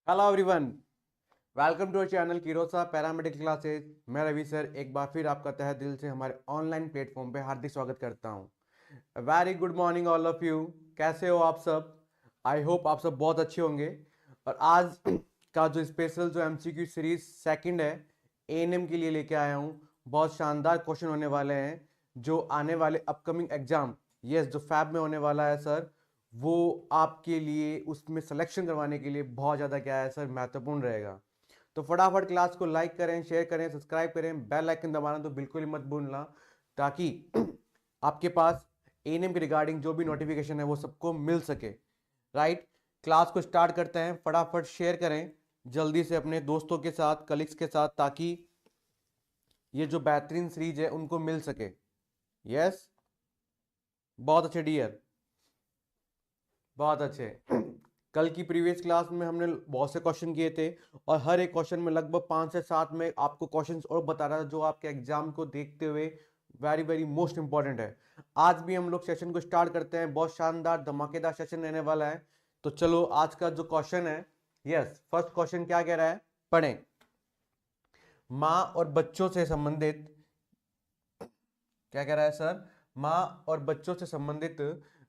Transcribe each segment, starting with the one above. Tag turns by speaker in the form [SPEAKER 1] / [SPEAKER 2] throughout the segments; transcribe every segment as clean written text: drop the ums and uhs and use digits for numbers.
[SPEAKER 1] Hello everyone, welcome to our channel कीरोसा paramedical classes. मैं Ravi sir एक बार फिर आपका तहे दिल से हमारे ऑनलाइन प्लेटफॉर्म पे हार्दिक स्वागत करता हूँ। Very good morning all of you. कैसे हो आप सब? आई होप आप सब बहुत अच्छे होंगे। और आज का जो स्पेशल जो एमसीक्यू सीरीज सेकंड है एएनएम के लिए लेके आया हूँ। बहुत शानदार क्वेश्चन होने वाले हैं जो आने वाले अपकमिंग एग्जाम, यस, जो फैब में होने वाला है सर, वो आपके लिए उसमें सिलेक्शन करवाने के लिए बहुत ज़्यादा क्या है सर, महत्वपूर्ण रहेगा। तो फटाफट क्लास को लाइक करें, शेयर करें, सब्सक्राइब करें, बेल आइकन दबाना तो बिल्कुल ही मत भूलना, ताकि आपके पास एएनएम के रिगार्डिंग जो भी नोटिफिकेशन है वो सबको मिल सके। राइट, क्लास को स्टार्ट करते हैं। फटाफट शेयर करें जल्दी से अपने दोस्तों के साथ, कलीग्स के साथ, ताकि ये जो बेहतरीन सीरीज है उनको मिल सके। यस, बहुत अच्छे डियर, बहुत अच्छे। कल की प्रीवियस क्लास में हमने बहुत से क्वेश्चन किए थे और हर एक क्वेश्चन में लगभग 5 से 7 में आपको क्वेश्चंस और बता रहा था जो आपके एग्जाम को देखते हुए वेरी वेरी मोस्ट इंपॉर्टेंट है। आज भी हम लोग सेशन को स्टार्ट करते हैं। बहुत शानदार धमाकेदार सेशन रहने वाला है। तो चलो आज का जो क्वेश्चन है, यस, फर्स्ट क्वेश्चन क्या कह रहा है, पढ़ें। माँ और बच्चों से संबंधित, क्या कह रहा है सर, माँ और बच्चों से संबंधित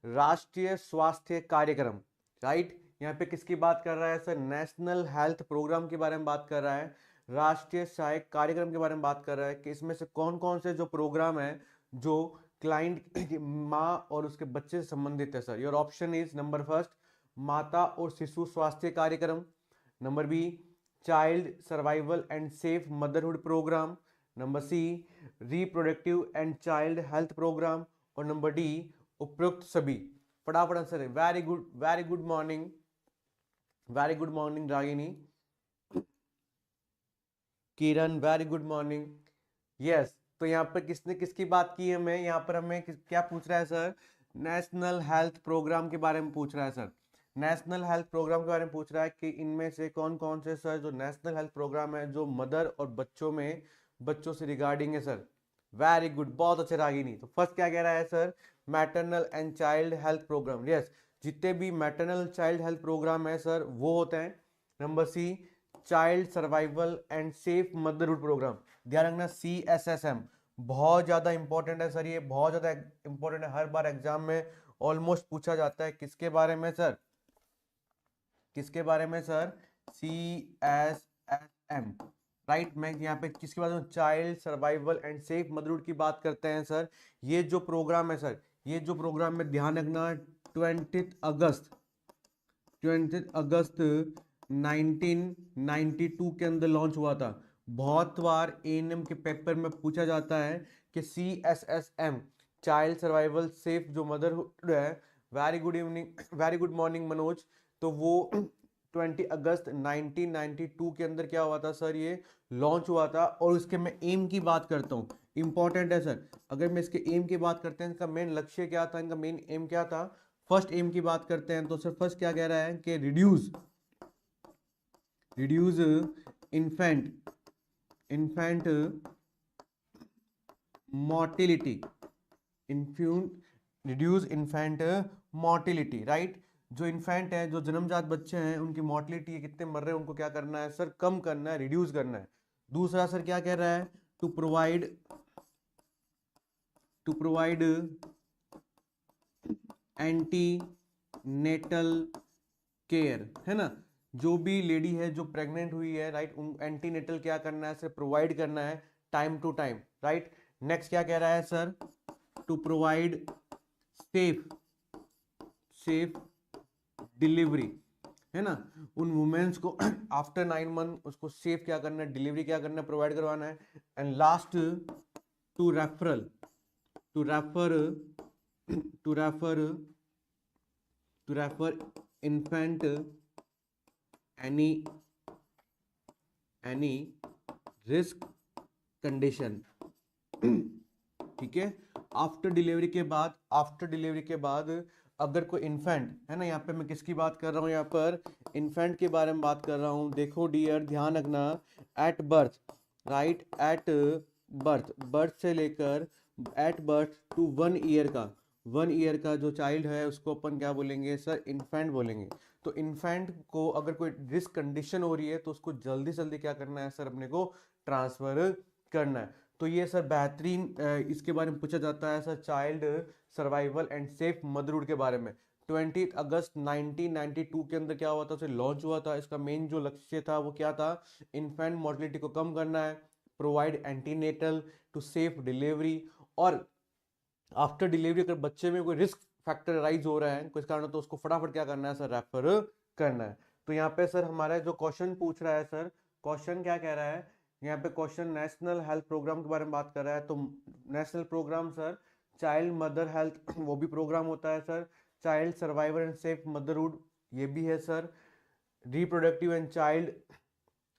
[SPEAKER 1] राष्ट्रीय स्वास्थ्य कार्यक्रम। राइट, यहाँ पे किसकी बात कर रहा है सर? नेशनल हेल्थ प्रोग्राम के बारे में बात कर रहा है, राष्ट्रीय सहायक कार्यक्रम के बारे में बात कर रहा है कि इसमें से कौन कौन से जो प्रोग्राम है जो क्लाइंट माँ और उसके बच्चे से संबंधित है sir. Your option is number first, माता और शिशु स्वास्थ्य कार्यक्रम। Number B, child survival and safe motherhood programme. Number C, reproductive and child health programme. और नंबर डी, उपरोक्त सभी। फटाफट आंसर है। Very good, very good morning, very good morning Ragini, Kiran, very good morning. Yes, तो यहाँ पर किसने किसकी बात की है? हमें यहाँ पर हमें क्या पूछ रहा है सर? नेशनल हेल्थ प्रोग्राम के बारे में पूछ रहा है सर। नेशनल हेल्थ प्रोग्राम के बारे में पूछ रहा है कि इनमें से कौन कौन से सर जो नेशनल हेल्थ प्रोग्राम है जो मदर और बच्चों में, बच्चों से रिगार्डिंग है सर। वेरी गुड, बहुत अच्छे रागिनी। तो फर्स्ट क्या कह रहा है sir? Maternal and child health program. Yes, जितने भी मैटरनल चाइल्ड हेल्थ प्रोग्राम है सर वो होते हैं। Number C, child survival and safe motherhood program. ध्यान रखना, CSSM बहुत ज्यादा इंपॉर्टेंट है सर, ये बहुत ज्यादा इंपॉर्टेंट है। हर बार एग्जाम में ऑलमोस्ट पूछा जाता है। किसके बारे में सर? किसके बारे में सर? CSSM। राइट, मैं यहाँ पे किसके बारे में? Child survival and safe motherhood की बात करते हैं सर। ये जो प्रोग्राम है सर, ये जो प्रोग्राम में ध्यान रखना, 20 अगस्त 20 अगस्त 1992 के अंदर लॉन्च हुआ था। बहुत बार एएनएम के पेपर में पूछा जाता है कि CSSM, चाइल्ड सर्वाइवल सेफ जो मदरहुड है। Very good evening, very good morning Manoj. तो वो 20 अगस्त 1992 के अंदर क्या हुआ था सर? ये लॉन्च हुआ था। और इसके मैं एम की बात करता हूँ, इंपॉर्टेंट है सर। अगर मैं इसके एम की बात करते हैं, इनका मेन लक्ष्य क्या था, इनका मेन एम क्या था? फर्स्ट एम की बात करते हैं तो सर फर्स्ट क्या कह रहा है कि reduce reduce infant infant mortality, infant reduce infant mortality. Right, जो इन्फेंट है, जो जन्मजात बच्चे हैं, उनकी मोर्टिलिटी कितने मर रहे हैं उनको क्या करना है सर? कम करना है, रिड्यूस करना है। दूसरा सर क्या कह रहा है? To provide antenatal care, है ना। जो भी लेडी है जो प्रेग्नेंट हुई है, राइट, उन एंटीनेटल क्या करना है सर? प्रोवाइड करना है time to time. Right, next क्या कह रहा है sir? To provide safe safe delivery, है ना। उन वुमेन्स को आफ्टर 9 मंथ उसको सेफ क्या करना है? डिलीवरी क्या करना है? प्रोवाइड करवाना है। And last, to referral to refer to refer to refer infant any any risk condition. ठीक है, आफ्टर डिलीवरी के बाद अगर कोई इन्फेंट है ना, यहाँ पे मैं किसकी बात कर रहा हूँ? यहाँ पर इन्फेंट के बारे में बात कर रहा हूँ। देखो डियर, ध्यान रखना, at birth, right, at birth, birth से लेकर एट बर्थ टू 1 ईयर का, 1 ईयर का जो चाइल्ड है उसको अपन क्या बोलेंगे सर? इन्फेंट बोलेंगे। तो इन्फेंट को अगर कोई रिस्क कंडीशन हो रही है तो उसको जल्दी से जल्दी क्या करना है सर, अपने को ट्रांसफर करना है। तो ये सर बेहतरीन इसके बारे में पूछा जाता है sir, child survival and safe motherhood के बारे में। 20 अगस्त 1992 के अंदर क्या हुआ था, उसे लॉन्च हुआ था। इसका मेन जो लक्ष्य था वो क्या था, इन्फेंट मोर्टेलिटी को कम करना है, provide antenatal to safe delivery, और आफ्टर डिलीवरी अगर बच्चे में कोई रिस्क फैक्टर राइज हो रहा है किस कारण, तो उसको फटाफट क्या करना है सर, रेफर करना है। तो यहाँ पे सर हमारा जो क्वेश्चन पूछ रहा है सर, क्वेश्चन क्या कह रहा है यहाँ पे, क्वेश्चन नेशनल हेल्थ प्रोग्राम के बारे में बात कर रहा है। तो national program sir child mother health वो भी प्रोग्राम होता है sir, child survivor and safe motherhood ये भी है sir, reproductive and child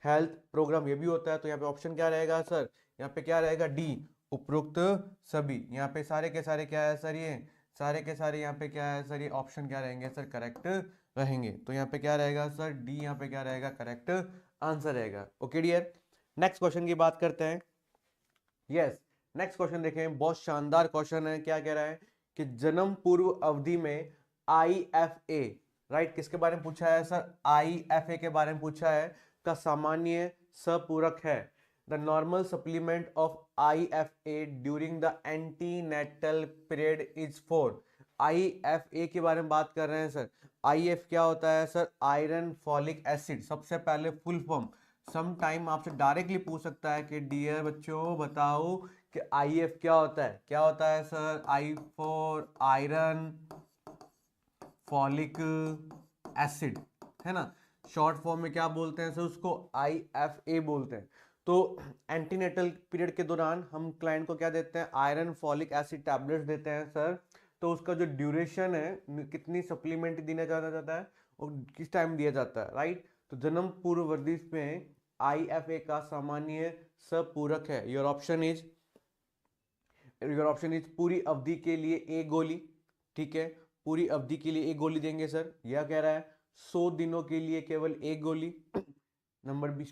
[SPEAKER 1] health program ये भी होता है। तो यहाँ पे ऑप्शन क्या रहेगा सर, यहाँ पे क्या रहेगा, डी उपरोक्त सभी। यहाँ पे सारे के सारे क्या है सर, ये सारे के सारे यहाँ पे क्या है सर, ये ऑप्शन क्या रहेंगे सर, करेक्ट रहेंगे। तो यहाँ पे क्या रहेगा सर, डी यहाँ पे क्या रहेगा, करेक्ट आंसर रहेगा। ओके डियर, नेक्स्ट क्वेश्चन की बात करते हैं। यस, नेक्स्ट क्वेश्चन देखें, बहुत शानदार क्वेश्चन है। क्या कह रहा है कि जन्म पूर्व अवधि में IFA, राइट, किसके बारे में पूछा है सर, IFA के बारे में पूछा है, का सामान्य सपूरक है। The normal supplement of IFA during the antenatal period is for. IFA के बारे में बात कर रहे हैं सर। IF क्या होता है सर, आयरन फॉलिक एसिड। सबसे पहले फुल फॉर्म, सम टाइम आपसे डायरेक्टली पूछ सकता है कि डियर बच्चों बताओ कि IF क्या होता है। क्या होता है sir, I for iron folic acid, है ना। शॉर्ट फॉर्म में क्या बोलते हैं सर, उसको IFA बोलते हैं। तो एंटीनेटल पीरियड के दौरान हम क्लाइंट को क्या देते हैं, आयरन फॉलिक एसिड टैबलेट्स देते हैं सर। तो उसका जो ड्यूरेशन है, कितनी सप्लीमेंट देना जाता है और किस टाइम दिया जाता है, राइट। तो जन्म पूर्व वर्दी में IFA का सामान्य सपूरक है। योर ऑप्शन इज पूरी अवधि के लिए एक गोली, ठीक है, पूरी अवधि के लिए एक गोली देंगे सर। यह कह रहा है 100 दिनों के लिए केवल एक गोली। नंबर बी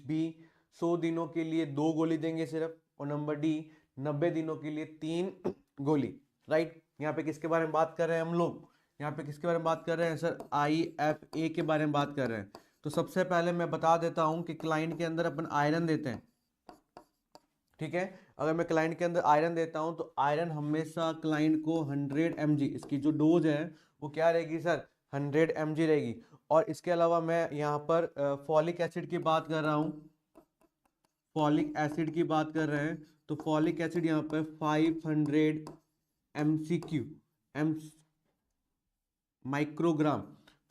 [SPEAKER 1] 100 दिनों के लिए 2 गोली देंगे सिर्फ। और नंबर डी 90 दिनों के लिए 3 गोली, राइट। यहाँ पे किसके बारे में बात कर रहे हैं हम लोग, यहाँ पे किसके बारे में बात कर रहे हैं सर, IFA के बारे में बात कर रहे हैं। तो सबसे पहले मैं बता देता हूं कि क्लाइंट के अंदर अपन आयरन देते हैं, ठीक है। अगर मैं क्लाइंट के अंदर आयरन देता हूं तो आयरन हमेशा क्लाइंट को 100 mg, इसकी जो डोज है वो क्या रहेगी सर, 100 mg रहेगी। और इसके अलावा मैं यहाँ पर फॉलिक एसिड की बात कर रहा हूँ, फॉलिक एसिड की बात कर रहे हैं। तो फॉलिक एसिड यहाँ पे 500 MCQ माइक्रोग्राम,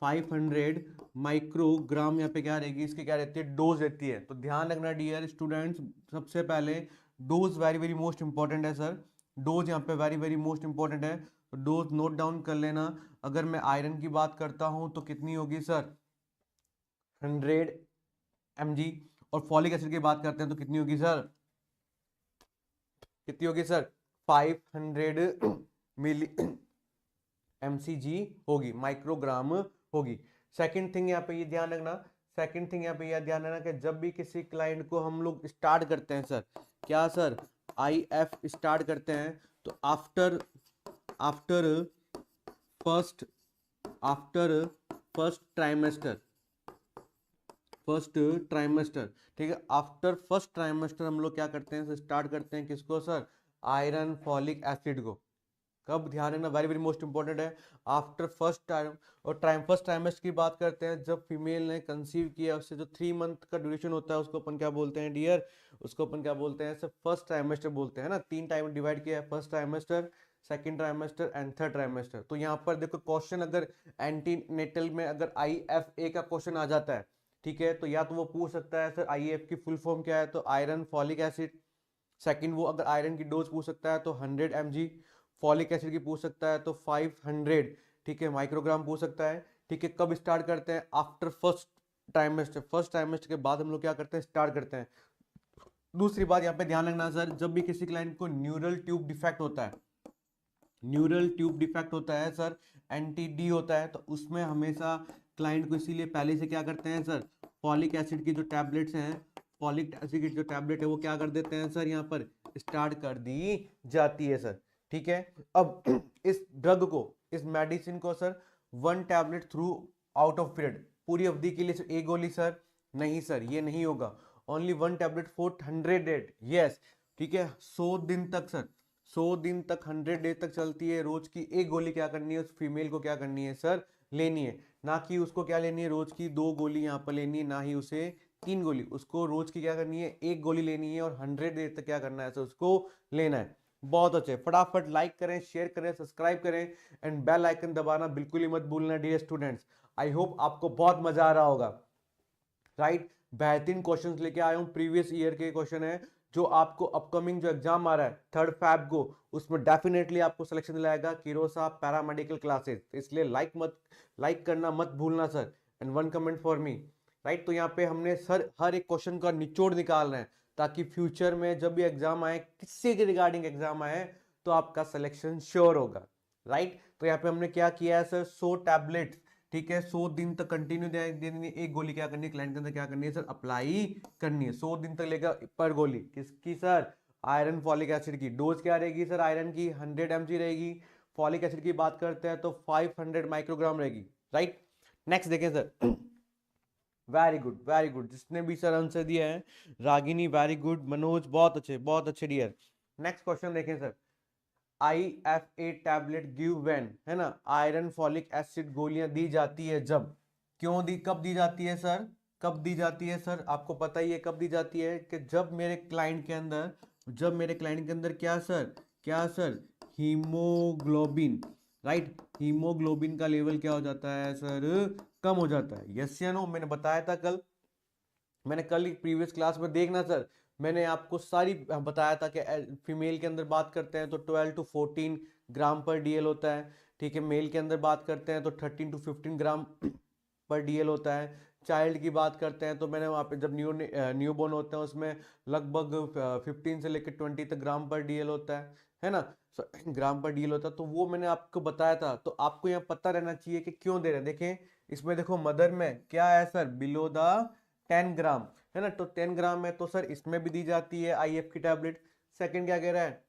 [SPEAKER 1] 500 माइक्रोग्राम यहाँ पे क्या रहेगी, इसकी क्या रहती है, डोज रहती है। तो ध्यान रखना डियर स्टूडेंट्स, सबसे पहले dose very very most important है सर। डोज यहाँ पे वेरी वेरी मोस्ट इंपॉर्टेंट है, तो डोज नोट डाउन कर लेना। अगर मैं आयरन की बात करता हूँ तो कितनी होगी सर, 100 mg। और फॉलिक एसिड की बात करते हैं तो कितनी होगी सर, कितनी होगी सर, 500 मिली MCG होगी, माइक्रोग्राम होगी। सेकंड थिंग यहाँ पे ये ध्यान रखना, सेकंड थिंग यहाँ पे यह ध्यान रखना कि जब भी किसी क्लाइंट को हम लोग स्टार्ट करते हैं सर, क्या सर, IF स्टार्ट करते हैं, तो आफ्टर फर्स्ट ट्राइमेस्टर, ठीक है, आफ्टर फर्स्ट ट्राइमेस्टर हम लोग क्या करते हैं, स्टार्ट करते हैं किसको सर, आयरन फॉलिक एसिड को। कब, ध्यान रखना, वेरी वेरी मोस्ट इंपॉर्टेंट है, आफ्टर फर्स्ट टाइम। और फर्स्ट ट्राइमेस्टर की बात करते हैं, जब फीमेल ने कंसीव किया उससे जो 3 मंथ का ड्यूरेशन होता है उसको अपन क्या बोलते हैं डियर, उसको अपन क्या बोलते हैं सर, फर्स्ट ट्राइमेस्टर बोलते हैं ना। 3 टाइम डिवाइड किया है, first trimester, second trimester and third trimester. तो यहाँ पर देखो क्वेश्चन अगर एंटीनेटल में अगर IFA का क्वेश्चन आ जाता है, ठीक है, तो या तो वो पूछ सकता है सर IF की फुल फॉर्म क्या है, तो आयरन फॉलिक एसिड। सेकंड, वो अगर आयरन की डोज पूछ सकता है तो 100 mg, फॉलिक एसिड की पूछ सकता है तो 500, ठीक है, माइक्रोग्राम पूछ सकता है, ठीक है। कब स्टार्ट करते हैं, after first trimester, first trimester के बाद हम लोग क्या करते हैं, स्टार्ट करते हैं। दूसरी बात यहाँ पे ध्यान रखना सर, जब भी किसी क्लाइंट को न्यूरल ट्यूब डिफेक्ट होता है, न्यूरल ट्यूब डिफेक्ट होता है सर, NTD होता है, तो उसमें हमेशा क्लाइंट को इसीलिए पहले से क्या करते हैं सर, फॉलिक एसिड की जो टैबलेट्स हैं, फॉलिक एसिड की जो टैबलेट है वो क्या कर देते हैं सर, यहाँ पर स्टार्ट कर दी जाती है सर, ठीक है। अब इस ड्रग को, इस मेडिसिन को sir 1 tablet through out of period, पूरी अवधि के लिए सिर्फ एक गोली सर? नहीं सर, ये नहीं होगा। Only 1 tablet for 100 days, yes, ठीक है, 100 दिन तक सर, 100 दिन तक 100 डेज तक चलती है। रोज की एक गोली क्या करनी है उस फीमेल को, क्या करनी है सर? लेनी है। ना कि उसको क्या लेनी है, रोज की 2 गोली यहाँ पर लेनी है, ना ही उसे 3 गोली, उसको रोज की क्या करनी है, एक गोली लेनी है और 100 डेज तक क्या करना है सर, उसको लेना है। बहुत अच्छे, फटाफट लाइक करें, शेयर करें, सब्सक्राइब करें एंड बेल आइकन दबाना बिल्कुल ही मत भूलना डियर स्टूडेंट्स। आई होप आपको बहुत मजा आ रहा होगा, राइट। बेहतरीन क्वेश्चंस लेके आया हूं, प्रीवियस ईयर के क्वेश्चन है जो आपको अपकमिंग जो एग्जाम आ रहा है 3 Feb को, उसमें डेफिनेटली आपको सिलेक्शन दिलाएगा किरोसा पैरामेडिकल क्लासेस। इसलिए लाइक करना मत भूलना sir, and 1 comment for me, right. तो यहाँ पे हमने सर हर एक क्वेश्चन का निचोड़ निकाल रहे हैं ताकि फ्यूचर में जब भी एग्जाम आए, किसी के रिगार्डिंग एग्जाम आए, तो आपका सिलेक्शन श्योर होगा, राइट। तो यहाँ पे हमने क्या किया है सर, 100 टैबलेट, ठीक है, 100 दिन तक कंटिन्यू देनी है। एक गोली क्या करनी है क्लाइंट के अंदर, क्या करनी है सर, अप्लाई करनी है 100 दिन तक लेगा पर गोली। किसकी सर? आयरन फॉलिक एसिड की। डोज क्या रहेगी सर आयरन की? 100 mg रहेगी। फॉलिक एसिड की बात करते हैं तो 500 माइक्रोग्राम रहेगी, राइट। नेक्स्ट देखें sir, very good very good, जिसने भी सर आंसर दिया है, रागिनी वेरी गुड, मनोज बहुत अच्छे डियर। नेक्स्ट क्वेश्चन देखें sir, IFA tablet give when, है ना, आयरन फॉलिक एसिड गोलियां दी जाती है जब, क्यों दी, कब दी जाती है सर, कब दी जाती है सर? आपको पता ही है कब दी जाती है, कि जब मेरे क्लाइंट के अंदर, क्या सर, हीमोग्लोबिन, राइट, हीमोग्लोबिन का लेवल क्या हो जाता है सर, कम हो जाता है। यस या नो? मैंने बताया था कल, मैंने कल प्रीवियस क्लास में देखना सर, मैंने आपको सारी बताया था कि फीमेल के अंदर बात करते हैं तो 12 to 14 ग्राम पर डीएल होता है, ठीक है। मेल के अंदर बात करते हैं तो 13 to 15 ग्राम पर डीएल होता है। चाइल्ड की बात करते हैं तो मैंने वहाँ पे जब न्यू बोर्न होते हैं उसमें लगभग 15 से लेकर 20 तक ग्राम पर डीएल होता है ना, ग्राम पर डीएल होता है। तो वो मैंने आपको बताया था, तो आपको यहाँ पता रहना चाहिए कि क्यों दे रहे हैं। देखें इसमें, देखो मदर में क्या है सर, बिलो द 10 ग्राम, है ना, तो 10 ग्राम में तो सर इसमें भी दी जाती है IF की टैबलेट। सेकंड क्या कह रहा है,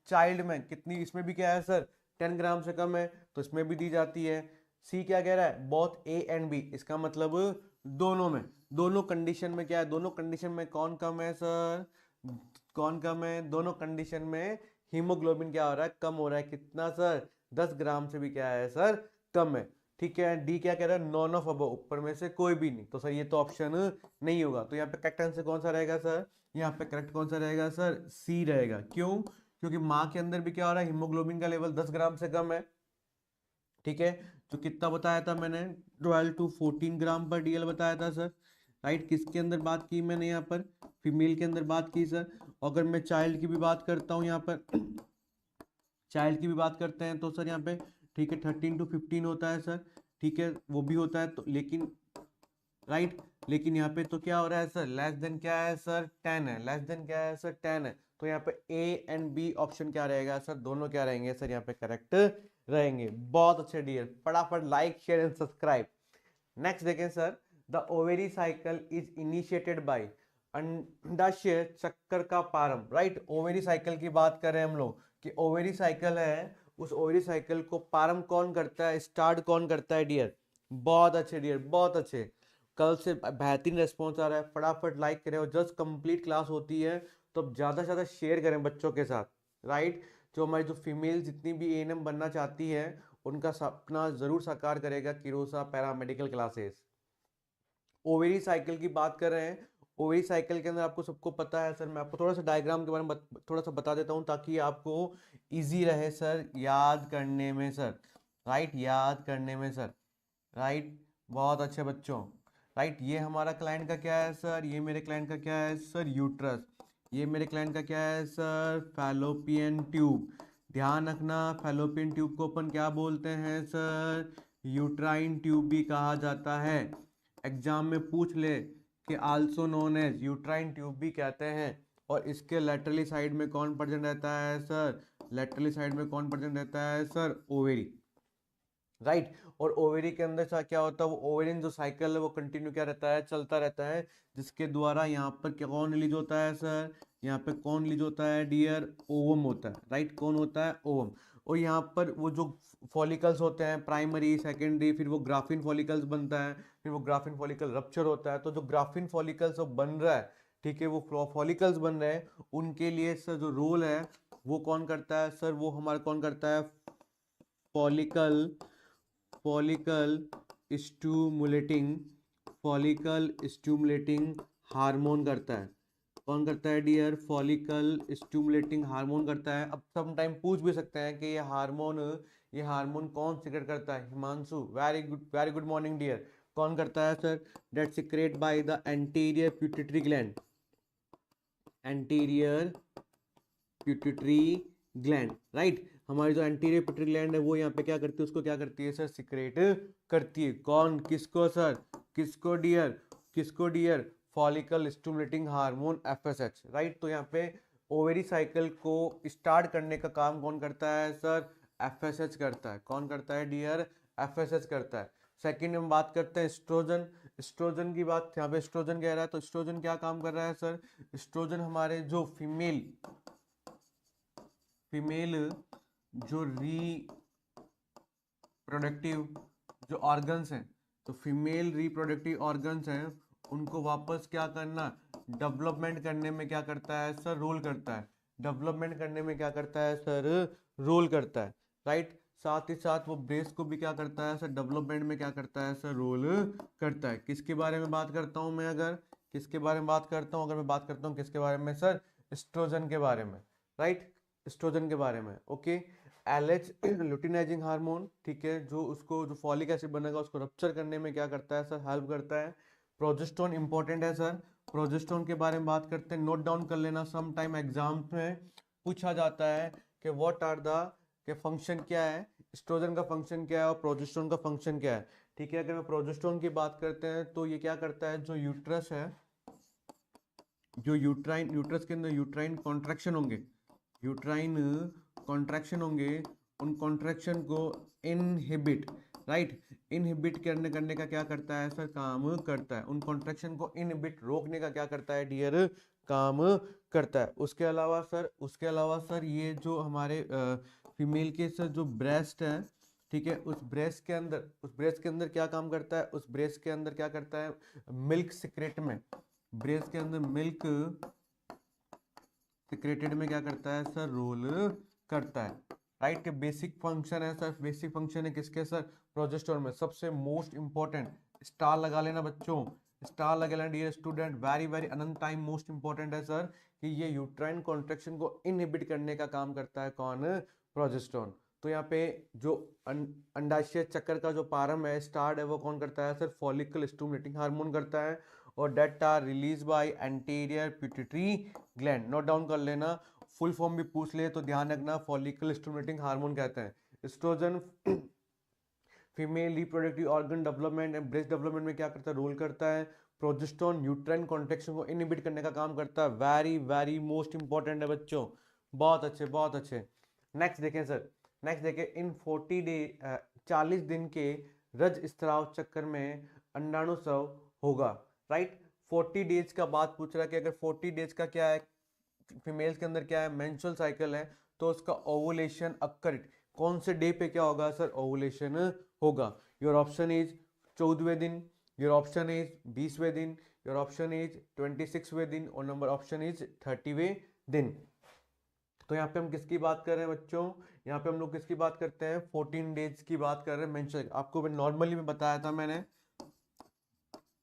[SPEAKER 1] चाइल्ड में कितनी, इसमें भी क्या है सर, 10 ग्राम से कम है तो इसमें भी दी जाती है। सी क्या कह रहा है, बोथ A एंड B, इसका मतलब दोनों में, दोनों कंडीशन में क्या है, दोनों कंडीशन में कौन कम है सर, कौन कम है, दोनों कंडीशन में हीमोग्लोबिन क्या हो रहा है, कम हो रहा है। कितना सर, 10 ग्राम से भी क्या है सर, कम है, ठीक है। डी क्या कह रहा है, नॉन ऑफ अबव, ऊपर में से कोई भी नहीं, तो सर ये तो ऑप्शन नहीं होगा। तो यहाँ पे करेक्ट आंसर कौन सा रहेगा सर, यहाँ पे करेक्ट कौन सा रहेगा सर, सी रहेगा। क्यों? क्योंकि माँ के अंदर भी क्या हो रहा है, हीमोग्लोबिन का लेवल 10 ग्राम से कम है, ठीक है। तो कितना बताया था मैंने, 12 to 14 ग्राम पर डीएल बताया था सर, राइट। किसके अंदर बात की मैंने, यहाँ पर फीमेल के अंदर बात की सर। अगर मैं चाइल्ड की भी बात करता हूँ यहाँ पर, चाइल्ड की भी बात करते हैं तो सर यहाँ पे, ठीक है, 13 to 15 होता है सर, ठीक है, वो भी होता है तो, लेकिन राइट, लेकिन यहाँ पे तो क्या हो रहा है सर, लेस देन क्या है सर, 10 है, लेस देन क्या है सर, 10 है। तो यहाँ पे A एंड B ऑप्शन क्या रहेगा सर, दोनों क्या रहेंगे सर, यहाँ पे करेक्ट रहेंगे। बहुत अच्छे डियर, फटाफट like share and subscribe. Next देखें sir, the ovary cycle is initiated by, अंडाशय चक्कर का प्रारंभ, राइट। ओवेरी साइकिल की बात कर रहे हैं हम लोग कि ओवेरी साइकिल है, उस ओवेरी साइकिल को प्रारंभ कौन करता है, स्टार्ट कौन करता है डियर। बहुत अच्छे डियर, बहुत अच्छे, कल से बेहतरीन रेस्पॉन्स आ रहा है। फटाफट लाइक करें, और जस्ट कंप्लीट क्लास होती है तो अब ज़्यादा से ज़्यादा शेयर करें बच्चों के साथ, राइट। जो हमारी जो फीमेल जितनी भी ANM बनना चाहती है, उनका सपना जरूर साकार करेगा किरोसा पैरामेडिकल क्लासेस। ओवेरी साइकिल की बात कर रहे हैं, ओवेरी साइकिल के अंदर आपको सबको पता है सर, मैं आपको थोड़ा सा डायग्राम के बारे में थोड़ा सा बता देता हूँ ताकि आपको इजी रहे सर याद करने में सर, राइट, याद करने में सर, राइट। बहुत अच्छे बच्चों, राइट। ये हमारा क्लाइंट का क्या है सर, ये मेरे क्लाइंट का क्या है सर, यूट्रस। ये मेरे क्लाइंट का क्या है सर, फैलोपियन ट्यूब। ध्यान रखना, फैलोपियन ट्यूब को अपन क्या बोलते हैं सर, यूट्राइन ट्यूब भी कहा जाता है। एग्जाम में पूछ ले कि also known as uterine tube भी कहते हैं। और इसके लेटरली साइड में कौन प्रेजेंट रहता है सर, लेटरली साइड में कौन प्रेजेंट रहता है सर, ओवेरी, राइट। और ओवेरी के अंदर क्या होता है, वो ओवेरियन जो साइकिल है वो कंटिन्यू क्या रहता है, चलता रहता है, जिसके द्वारा यहाँ पर क्या कौन रिलीज होता है सर, यहाँ पे कौन रिलीज होता है डियर, ओवम होता है, राइट। कौन होता है, ओवम। और यहाँ पर वो जो फॉलिकल्स होते हैं प्राइमरी सेकेंडरी, फिर वो ग्राफिन फॉलिकल्स बनता है, फिर वो ग्राफिन फॉलिकल रप्चर होता है। तो जो ग्राफिन फॉलिकल्स बन रहा है, ठीक है, वो फॉलिकल्स बन रहे हैं, उनके लिए सर जो रोल है वो कौन करता है सर, वो हमारा कौन करता है, follicle follicle stimulating follicle stimulating hormone करता है। कौन करता है डियर, फॉलिकल स्टिमुलेटिंग हार्मोन करता है। अब सम टाइम पूछ भी सकते हैं कि ये हार्मोन कौन सीक्रेट करता है, Himanshu, very good morning dear. कौन करता है sir, that secrete by the anterior pituitary gland, anterior pituitary gland, right. हमारी जो एंटीरियर पिट्यूटरी ग्लैंड है वो यहाँ पे क्या करती है, उसको क्या करती है सर, सिक्रेट करती है। कौन, किसको सर, किसको dear, follicle stimulating hormone FSH, right. तो यहाँ पे ओवेरी साइकिल को स्टार्ट करने का काम कौन करता है सर, एफएसएच करता है। कौन करता है डियर, एफएसएच करता है। सेकंड हम बात करते हैं एस्ट्रोजन। एस्ट्रोजन की बात यहाँ पे एस्ट्रोजन कह रहा है, तो एस्ट्रोजन क्या काम कर रहा है सर, एस्ट्रोजन हमारे जो फीमेल जो रिप्रोडक्टिव जो ऑर्गन्स हैं, तो फीमेल रिप्रोडक्टिव ऑर्गन्स हैं, उनको वापस क्या करना, डेवलपमेंट करने में क्या करता है सर, रोल करता है। डेवलपमेंट करने में क्या करता है सर, रोल करता है, राइट। साथ ही साथ वो ब्रेस्ट को भी क्या करता है सर, डेवलपमेंट में क्या करता है सर, रोल करता है। किसके बारे में बात करता हूँ मैं, अगर किसके बारे में बात करता हूँ, अगर मैं बात करता हूँ किसके बारे में सर, एस्ट्रोजन के बारे में, राइट, एस्ट्रोजन के बारे में, ओके। एलएच लुटिनाइजिंग हार्मोन, ठीक है, जो उसको जो फॉलिक एसिड बनेगा उसको रप्चर करने में क्या करता है सर, हेल्प करता है। प्रोजेस्टेरोन इंपॉर्टेंट है सर, प्रोजेस्टेरोन के बारे में बात करते हैं, नोट डाउन कर लेना, सम टाइम एग्जाम में पूछा जाता है कि व्हाट आर द के फंक्शन क्या है, एस्ट्रोजन का फंक्शन क्या है और प्रोजेस्टेरोन का फंक्शन क्या है, ठीक है। अगर मैं प्रोजेस्टेरोन की बात करते हैं तो ये क्या करता है, जो यूट्रस है, जो यूट्रस के अंदर यूट्राइन कॉन्ट्रैक्शन होंगे, यूट्राइन कॉन्ट्रैक्शन होंगे, उन कॉन्ट्रैक्शन को इनहिबिट, राइट, इनहिबिट करने का क्या करता है सर, काम करता है। उन कॉन्ट्रैक्शन को इनहिबिट रोकने का क्या करता है डियर, काम करता है। उसके अलावा सर ये जो हमारे फीमेल के सर जो ब्रेस्ट है, ठीक है, उस ब्रेस्ट के अंदर क्या काम करता है, उस ब्रेस्ट के अंदर क्या करता है, मिल्क सिक्रेट में, ब्रेस्ट के अंदर मिल्क सिक्रेटेड में क्या करता है सर, रोल करता है, राइट। बेसिक फंक्शन है सर, बेसिक फंक्शन है किसके सर, प्रोजेस्टेरोन में। सबसे मोस्ट इंपॉर्टेंट, स्टार लगा लेना बच्चों, स्टार लगा लेना डियर स्टूडेंट, वेरी वेरी अनंत टाइम मोस्ट इंपॉर्टेंट है सर, कि ये यूट्राइन कॉन्ट्रैक्शन को इनहिबिट करने का काम करता है कौन, प्रोजेस्टेरोन। तो यहाँ पे जो अंडाशय चक्र का जो प्रारंभ है, स्टार्ट है, वो कौन करता है सर, फॉलिकल स्टिमुलेटिंग हार्मोन करता है, और that are release by anterior pituitary gland. Note down कर लेना, फुल फॉर्म भी पूछ ले तो ध्यान रखना, फॉलिकल स्टिमुलेटिंग हार्मोन कहते हैं। Estrogen female reproductive organ development and breast development में क्या करता है, रोल करता है। प्रोजेस्टेरोन यूट्राइन कॉन्ट्रैक्शन को इनहिबिट करने का काम करता है, वेरी वेरी मोस्ट इंपॉर्टेंट है बच्चों, बहुत अच्छे बहुत अच्छे। नेक्स्ट देखें सर, नेक्स्ट देखें, इन 40 दिन के रज स्त्राव चक्कर में अंडाणुस्राव होगा, राइट। 40 डेज का बात पूछ रहा है कि अगर 40 डेज का क्या है, फीमेल्स के अंदर क्या है, मेंस्ट्रुअल साइकिल है, तो उसका ओवुलेशन अक्कर कौन से डे पे क्या होगा सर, ओवुलेशन होगा। योर ऑप्शन इज 14वें दिन, योर ऑप्शन इज 20वें दिन, योर ऑप्शन इज 26वें दिन, और नंबर ऑप्शन इज 30वें दिन। तो यहाँ पे हम किसकी बात कर रहे हैं बच्चों, यहाँ पे हम लोग किसकी बात करते हैं, 14 डेज की बात कर रहे हैं मेंस्ट्रुअल। आपको मैं नॉर्मली में बताया था मैंने,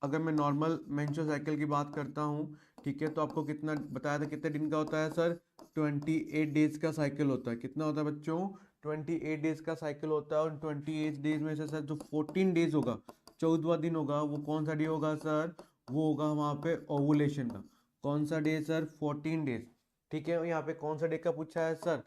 [SPEAKER 1] अगर मैं नॉर्मल मेंस्ट्रुअल साइकिल की बात करता हूँ, ठीक है, तो आपको कितना बताया था, कितने दिन का होता है सर, 28 डेज का साइकिल होता है। कितना होता है बच्चों, 28 डेज का साइकिल होता है। और 28 डेज में से सर जो 14 डेज होगा, 14वां दिन होगा, वो कौन सा डे होगा सर, वो होगा वहाँ पे ओवुलेशन का। कौन सा डे सर, 14 डेज, ठीक है। यहाँ पे कौन सा डे का पूछा है सर,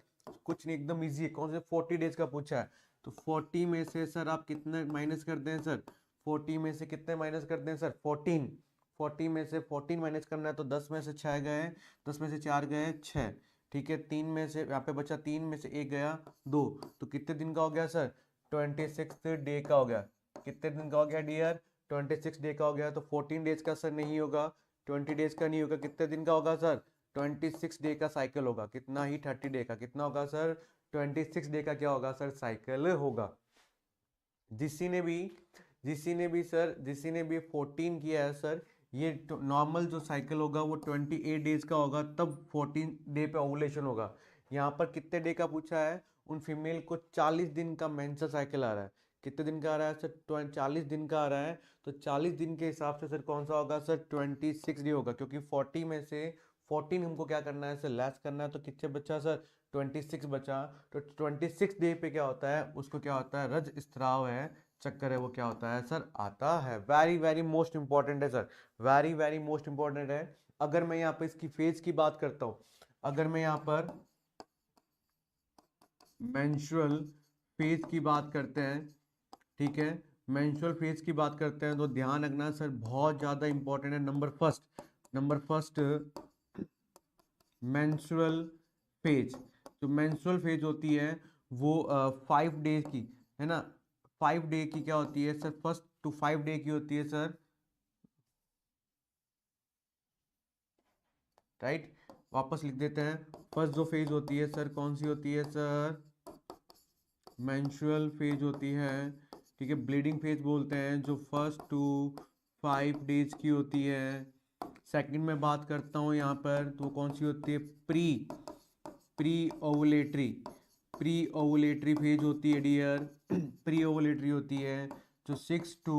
[SPEAKER 1] कुछ नहीं, एकदम ईजी है, कौन से 40 डेज का पूछा है। तो 40 में से सर आप कितने माइनस करते हैं सर, 40 में से कितने माइनस करते हैं सर, 14। 40 में से 14 माइनस करना है, तो 10 में से 6 गए, 10 में से 4 गए 6, ठीक है। 3 में से यहाँ पे बचा, 3 में से 1 गया 2, तो कितने दिन का हो गया सर, 26 डे का हो गया। कितने दिन का हो गया डियर, 26 डे का हो गया। तो 14 डेज का सर नहीं होगा, 20 डेज का नहीं होगा, कितने दिन का होगा सर, 26 डे का साइकिल होगा। कितना ही 30 डे का, कितना होगा सर, 26 डे का क्या होगा सर, साइकिल होगा। जिसी ने भी 14 किया है सर, ये नॉर्मल जो साइकिल होगा वो 28 डेज का होगा, तब 14 डे पे ओवुलेशन होगा। यहाँ पर कितने डे का पूछा है, उन फीमेल को 40 दिन का मेंस्ट्रुअल साइकिल आ रहा है। कितने दिन का आ रहा है सर, 40 दिन का आ रहा है। तो 40 दिन के हिसाब से सर कौन सा होगा सर, 26 डे होगा, क्योंकि 40 में से 14 हमको क्या करना है सर, लेस करना है। तो कितने बचा सर, 26 बचा। तो 26 डे पे क्या होता है, उसको क्या होता है, रजस्राव है, चक्कर है, वो क्या होता है सर, आता है। वेरी वेरी मोस्ट इंपॉर्टेंट है sir, very very most important है। अगर मैं यहाँ पे इसकी फेज की बात करता हूँ, अगर मैं यहाँ पर मेंस्ट्रुअल फेज की बात करते हैं, ठीक है, मेंस्ट्रुअल फेज की बात करते हैं, तो ध्यान रखना सर बहुत ज्यादा इंपॉर्टेंट है। Number first menstrual phase. जो मेंस्ट्रुअल फेज होती है वो 5 डे की है ना, 5 डे की क्या होती है सर, फर्स्ट टू 5 डे की होती है सर, राइट। वापस लिख देते हैं, फर्स्ट जो फेज होती है सर कौन सी होती है सर, मेंस्ट्रुअल फेज होती है, ठीक है, ब्लीडिंग फेज बोलते हैं, जो फर्स्ट टू 5 डेज की होती है। सेकंड में बात करता हूँ यहाँ पर, तो कौन सी होती है, pre ovulatory, pre ovulatory phase होती है डियर, प्री ओवुलेटरी होती है, जो 6 टू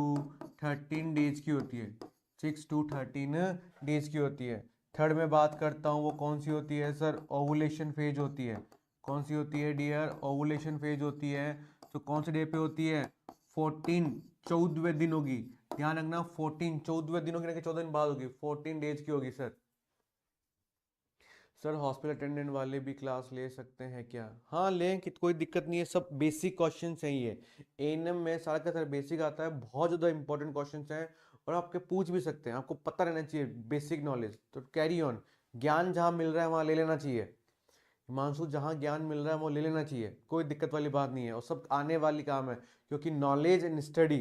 [SPEAKER 1] 13 डेज की होती है, 6 टू 13 डेज की होती है। थर्ड में बात करता हूँ, वो कौन सी होती है सर, ओवुलेशन फेज होती है। कौन सी होती है डियर, ओवुलेशन फेज होती है। तो कौन से डे पे होती है, 14 14वें दिन होगी। ध्यान रखना 14 14वें दिन होगी ना, कि 14 दिन बाद होगी, 14 डेज की होगी सर। सर हॉस्पिटल अटेंडेंट वाले भी क्लास ले सकते हैं क्या, हाँ लें, कि कोई दिक्कत नहीं है, सब बेसिक क्वेश्चन है ये। एएनएम में सारा का सारा बेसिक आता है, बहुत ज़्यादा इंपॉर्टेंट क्वेश्चन हैं, और आपके पूछ भी सकते हैं, आपको पता रहना चाहिए बेसिक नॉलेज। तो कैरी ऑन, ज्ञान जहाँ मिल रहा है वहाँ ले लेना चाहिए हिमांशु, जहाँ ज्ञान मिल रहा है वो ले लेना चाहिए, कोई दिक्कत वाली बात नहीं है, और सब आने वाली काम है। क्योंकि नॉलेज एंड स्टडी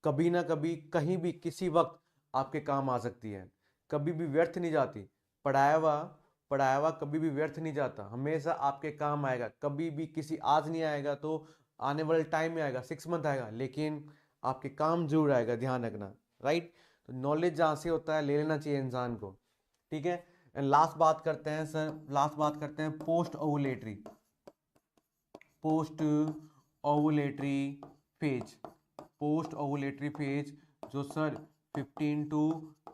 [SPEAKER 1] कभी ना कभी कहीं भी किसी वक्त आपके काम आ सकती है, कभी भी व्यर्थ नहीं जाती। पढ़ाया हुआ कभी भी व्यर्थ नहीं जाता, हमेशा आपके काम आएगा। कभी भी किसी आज नहीं आएगा तो आने वाले टाइम में आएगा, 6 मंथ आएगा, लेकिन आपके काम जरूर आएगा, ध्यान रखना, राइट। तो नॉलेज जहाँ से होता है ले लेना चाहिए इंसान को, ठीक है। लास्ट बात करते हैं सर, लास्ट बात करते हैं post ovulatory phase, post ovulatory phase, जो सर 15 टू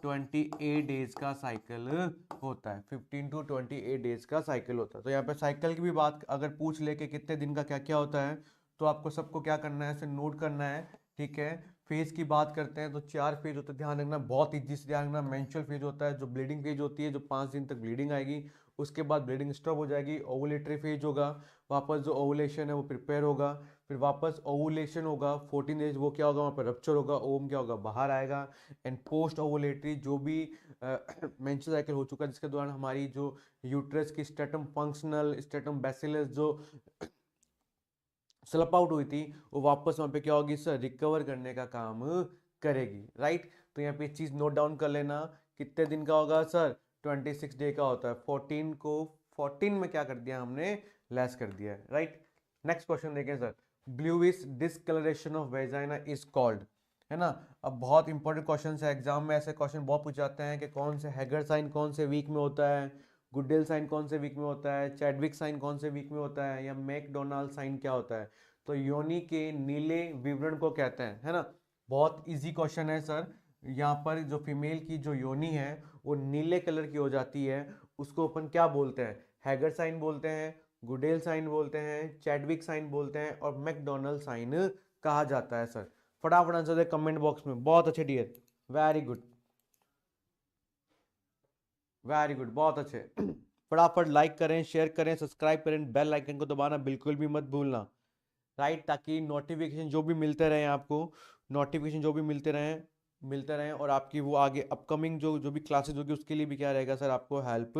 [SPEAKER 1] 28 डेज का साइकिल होता है, 15 टू 28 डेज का साइकिल होता है। तो यहाँ पे साइकिल की भी बात अगर पूछ ले कि कितने दिन का क्या क्या होता है, तो आपको सबको क्या करना है, इसे नोट करना है, ठीक है। फेज की बात करते हैं तो 4 फेज होते हैं, ध्यान रखना, बहुत इजी से ध्यान रखना। मेंस्ट्रुअल फेज होता है, जो ब्लीडिंग फेज होती है, जो 5 दिन तक ब्लीडिंग आएगी, उसके बाद ब्लीडिंग स्टॉप हो जाएगी। ओवुलेटरी फेज होगा, वापस जो ओवुलेशन है वो प्रिपेयर होगा, फिर वापस ओवुलेशन होगा 14 डेज, वो क्या होगा, वहाँ पर रप्चर होगा, ओम क्या होगा, बाहर आएगा। एंड पोस्ट ओवुलेटरी जो भी मेंस्ट्रुअल साइकिल हो चुका है, जिसके दौरान हमारी जो यूट्रस की स्टेटम फंक्शनल, स्टेटम बैसिलस जो स्लप आउट हुई थी, वो वापस वहाँ पे क्या होगी सर, रिकवर करने का काम करेगी, राइट। तो यहाँ पे चीज़ नोट डाउन कर लेना, कितने दिन का होगा सर, 26 डे का होता है। 14 को 14 में क्या कर दिया हमने, लेस कर दिया है, राइट। नेक्स्ट क्वेश्चन देखें sir, bluish discolouration of vagina is called, है ना। अब बहुत इंपॉर्टेंट क्वेश्चन है, एग्जाम में ऐसे क्वेश्चन बहुत पूछ जाते हैं कि कौन से हैगर साइन कौन से वीक में होता है, गुडेल साइन कौन से वीक में होता है, चैडविक साइन कौन से वीक में होता है, या मैकडोनाल्ड साइन क्या होता है। तो योनि के नीले विवरण को कहते हैं, है ना। बहुत इजी क्वेश्चन है सर। यहाँ पर जो फीमेल की जो योनि है वो नीले कलर की हो जाती है, उसको अपन क्या बोलते हैं, हैगर साइन बोलते हैं, गुडेल साइन बोलते हैं, चैडविक साइन बोलते हैं, और मैकडोनाल्ड साइन कहा जाता है सर। फटाफट आंसर दे कमेंट बॉक्स में, बहुत अच्छे dear, very good, very good, बहुत अच्छे। फटाफट लाइक करें, शेयर करें, सब्सक्राइब करें, बेल आइकन को दबाना बिल्कुल भी मत भूलना, राइट, ताकि नोटिफिकेशन जो भी मिलते रहें आपको, नोटिफिकेशन जो भी मिलते रहें और आपकी वो आगे अपकमिंग जो जो भी क्लासेस होगी उसके लिए भी क्या रहेगा सर, आपको हेल्प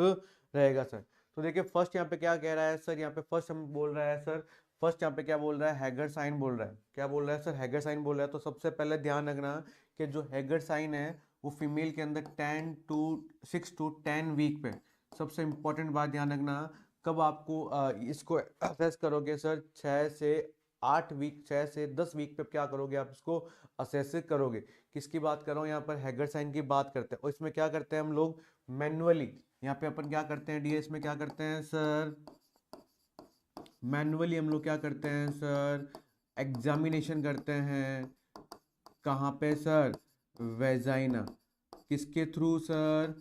[SPEAKER 1] रहेगा सर। तो देखिए फर्स्ट यहाँ पे क्या कह रहा है सर, यहाँ पे फर्स्ट हम बोल रहा है सर, फर्स्ट यहाँ पे क्या बोल रहा है, हैगर साइन बोल रहा है, क्या बोल रहा है सर, हैगर साइन बोल रहा है। तो सबसे पहले ध्यान रखना कि जो हैगर साइन है वो फीमेल के अंदर 6 टू 10 वीक पे, सबसे इंपॉर्टेंट बात ध्यान रखना, कब आपको इसको असेस करोगे सर? 6 से 8 वीक, 6 से 10 वीक पे क्या करोगे आप इसको असेस करोगे। किसकी बात कर रहा हूँ यहाँ पर? हैगर साइन की बात करते हैं। और इसमें क्या करते हैं हम लोग? मैनुअली यहाँ पे अपन क्या करते हैं डीएस में, क्या करते हैं सर? मैनुअली हम लोग क्या करते हैं सर? एग्जामिनेशन करते हैं। कहाँ पे सर? वेजाइना। किसके थ्रू सर?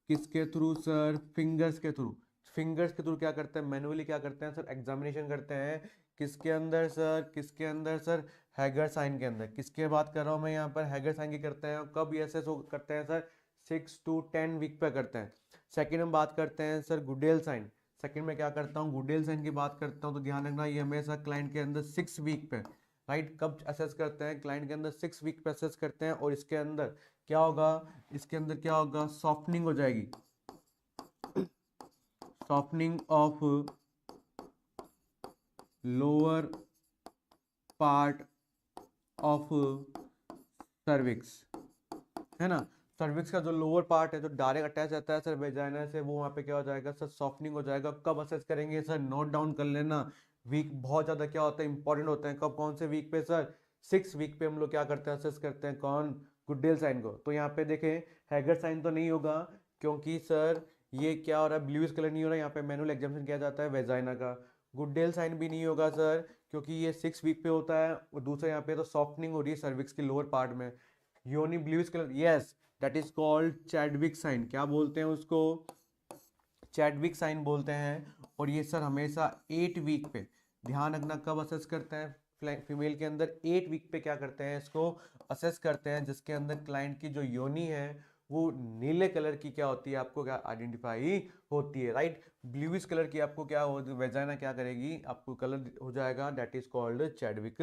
[SPEAKER 1] किसके थ्रू सर? फिंगर्स के थ्रू। फिंगर्स के थ्रू क्या करते हैं? मैनुअली क्या करते हैं सर? एग्जामिनेशन करते हैं। किसके अंदर सर? किसके अंदर सर? हैगर साइन के अंदर। किसके बात कर रहा हूँ मैं यहाँ पर? हैगर साइन की करते हैं। कब ये ऐसे करते हैं सर? 6 to 10 वीक पे करते हैं। सेकंड हम बात करते हैं सर गुडेल साइन। सेकंड में क्या करता हूँ? गुडेल साइन की बात करता हूँ, तो ध्यान रखना ये हमेशा क्लाइंट के अंदर 6 वीक पे, राइट, कब असेस करते हैं? क्लाइंट के अंदर 6 वीक पे असेस करते हैं। और इसके अंदर क्या होगा? इसके अंदर क्या होगा? सॉफ्टनिंग हो जाएगी। Softening of lower part of cervix, है ना? सर्विक्स का जो लोअर पार्ट है, जो डायरेक्ट अटैच रहता है सर वेजाइना से, वो वहाँ पे क्या हो जाएगा सर? सॉफ्टनिंग हो जाएगा। कब असेस करेंगे सर? नोट डाउन कर लेना। वीक बहुत ज़्यादा क्या होता है? इंपॉर्टेंट होते हैं। कब? कौन से वीक पे सर? 6 वीक पे हम लोग क्या करते हैं? असेस करते हैं। कौन? गुडेल साइन को। तो यहाँ पे देखें, हैगर साइन तो नहीं होगा, क्योंकि सर ये क्या हो रहा है? ब्लूइश कलर नहीं हो रहा है, यहाँ पे मैनुअल एग्जामिनेशन किया जाता है वेजाइना का। गुडेल साइन भी नहीं होगा सर, क्योंकि ये 6 वीक पे होता है। और दूसरा यहाँ पे तो सॉफ्टनिंग हो रही है सर्विक्स के लोअर पार्ट में। योनी bluish colour, yes, that is called Chadwick sign. क्या बोलते हैं उसको? चैडविक साइन बोलते हैं। और ये सर हमेशा 8 वीक पे, ध्यान रखना, कब असेस करते हैं? फीमेल के अंदर 8 वीक पे क्या करते हैं? इसको असेस करते हैं, जिसके अंदर क्लाइंट की जो योनी है वो नीले कलर की क्या होती है? आपको क्या आइडेंटिफाई होती है, राइट? ब्लूइश कलर की आपको क्या हो? वेजाइना क्या करेगी? आपको कलर हो जाएगा, that is called Chadwick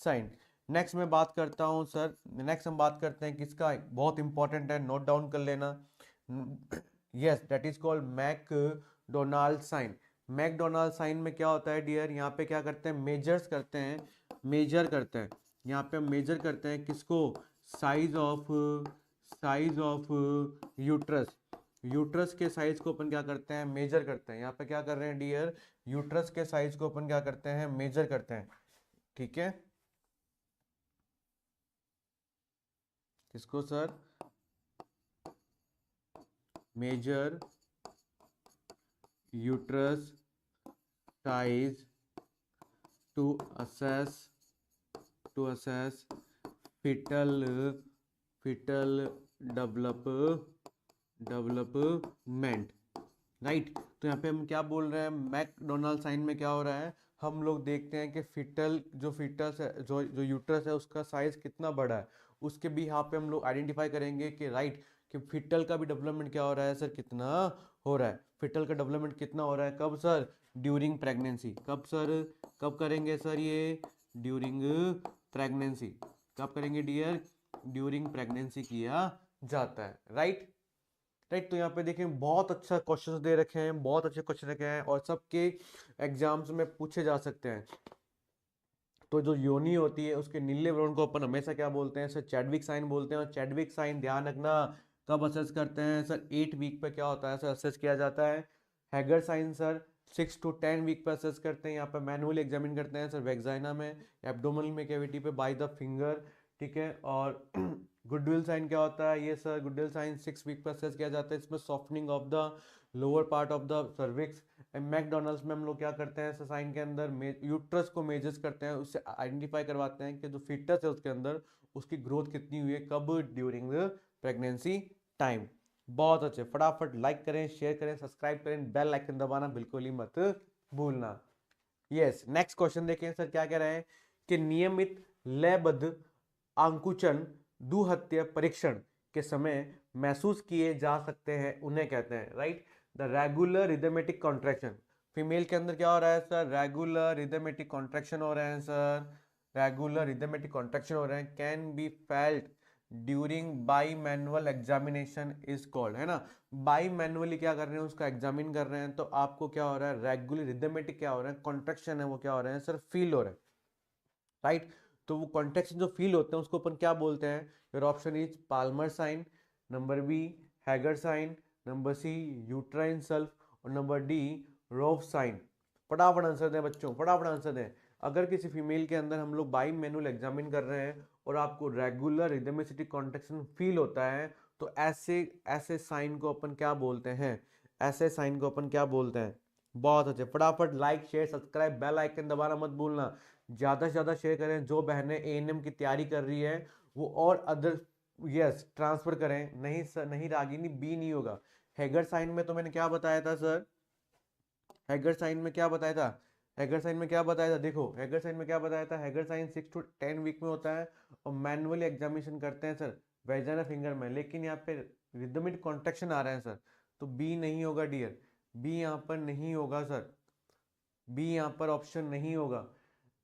[SPEAKER 1] sign. Next मैं बात करता हूँ सर, नेक्स्ट हम बात करते हैं किसका? बहुत इंपॉर्टेंट है, नोट डाउन कर लेना। Yes, that is called McDonald sign. McDonald sign में क्या होता है डियर? यहाँ पे क्या करते हैं? मेजर्स करते हैं, मेजर करते हैं। यहाँ पे हम मेजर करते हैं किसको? Size of uterus. यूट्रस के साइज को अपन क्या करते हैं? मेजर करते हैं। यहाँ पे क्या कर रहे हैं डियर? यूट्रस के साइज को अपन क्या करते हैं? मेजर करते हैं। ठीक है, किसको sir? Major uterus size to assess fetal development, right? तो यहाँ पे हम क्या बोल रहे हैं? मैकडोनाल्ड साइन में क्या हो रहा है? हम लोग देखते हैं कि जो फीटस है, जो यूट्रस है, उसका साइज कितना बड़ा है, उसके भी यहाँ पे हम लोग आइडेंटिफाई करेंगे कि राइट, कि फिटल का भी डेवलपमेंट क्या हो रहा है सर? कितना हो रहा है? फिटल का डेवलपमेंट कितना हो रहा है? कब सर? During pregnancy. कब सर? कब करेंगे सर ये? During pregnancy. कब करेंगे डियर? ड्यूरिंग प्रेगनेंसी किया जाता है, राइट? राइट, तो यहाँ पे देखें बहुत अच्छा क्वेश्चंस दे रखे हैं, बहुत अच्छे क्वेश्चन रखे हैं, और सबके एग्जाम्स में पूछे जा सकते हैं। तो जो योनी होती है उसके नीले वर्ण को अपन हमेशा क्या बोलते हैं सर? चैडविक साइन बोलते हैं। और चैडविक साइन ध्यान रखना, कब असेस करते हैं सर? 8 वीक पे क्या होता है सर? असेस किया जाता है। Hegar sign sir 6 to 10 week पे असेस करते हैं। यहाँ पे मैनुअली एग्जामिन करते हैं सर वेजाइना में, एब्डोमिनल में कैविटी पे बाय द फिंगर, ठीक है। और गुडविल साइन क्या होता है? ये सर गुडविल साइन 6 वीक पे असेस किया जाता है। इसमें softening of the lower part of the cervix. McDonald's में हम लोग क्या करते हैं साइन के अंदर? यूट्रस को मेजर्स करते हैं, उससे आइडेंटिफाई करवाते हैं कि जो फीटस है उसके अंदर उसकी ग्रोथ कितनी हुई है, कब? During the pregnancy time. बहुत अच्छे, फटाफट लाइक करें, शेयर करें, सब्सक्राइब करें, बेल आइकन दबाना बिल्कुल ही मत भूलना। यस, नेक्स्ट क्वेश्चन देखें सर क्या कह रहे हैं कि नियमित लयबद्ध आंकुचन दुहत्य परीक्षण के समय महसूस किए जा सकते हैं, उन्हें कहते हैं, right, the regular rhythmic contraction. Female के अंदर क्या हो रहा है सर? रेगुलर रिदमेटिक कॉन्ट्रैक्शन हो रहे हैं सर, रेगुलर रिदमेटिक कॉन्ट्रैक्शन हो रहे हैं, can be felt during by manual examination is called, है ना? बाई मैनुअली क्या कर रहे हैं? उसका एग्जामिन कर रहे हैं, तो आपको क्या हो रहा है? रेगुलर रिदमेटिक क्या हो रहे हैं? कॉन्ट्रैक्शन है वो क्या हो रहे हैं सर? फील हो रहे हैं, राइट? तो वो कॉन्ट्रैक्शन जो फील होते हैं उसको अपन क्या बोलते हैं? Your option is Palmer sign, number B Hegar sign, number C uterine सेल्फ, और नंबर डी रोव साइन। फटाफट आंसर दें बच्चों, फटाफट आंसर दें। अगर किसी फीमेल के अंदर हम लोग बाई मैनुअल एग्जामिन कर रहे हैं और आपको रेगुलर रिदमिसिटी कॉन्ट्रैक्शन फील होता है, तो ऐसे ऐसे साइन को अपन क्या बोलते हैं, ऐसे साइन को अपन क्या बोलते हैं। बहुत अच्छे, फटाफट like share subscribe bell icon दबाना मत भूलना, ज़्यादा से ज़्यादा शेयर करें। जो बहनें एएनएम की तैयारी कर रही है वो और अदर यस ट्रांसफर करें। नहीं सर, नहीं रागिनी, बी नहीं होगा। हैगर साइन में तो मैंने क्या बताया था सर, हैगर साइन में क्या बताया था, हैगर साइन में क्या बताया था, देखो हैगर साइन में क्या बताया था। हैगर साइन 6 to 10 वीक में होता है और मैनुअली एग्जामिनेशन करते हैं सर वेजाना फिंगर में, लेकिन यहाँ पे रिदमिक कॉन्ट्रैक्शन आ रहे हैं सर, तो बी नहीं होगा डियर, बी यहाँ पर नहीं होगा सर, बी यहाँ पर ऑप्शन नहीं होगा।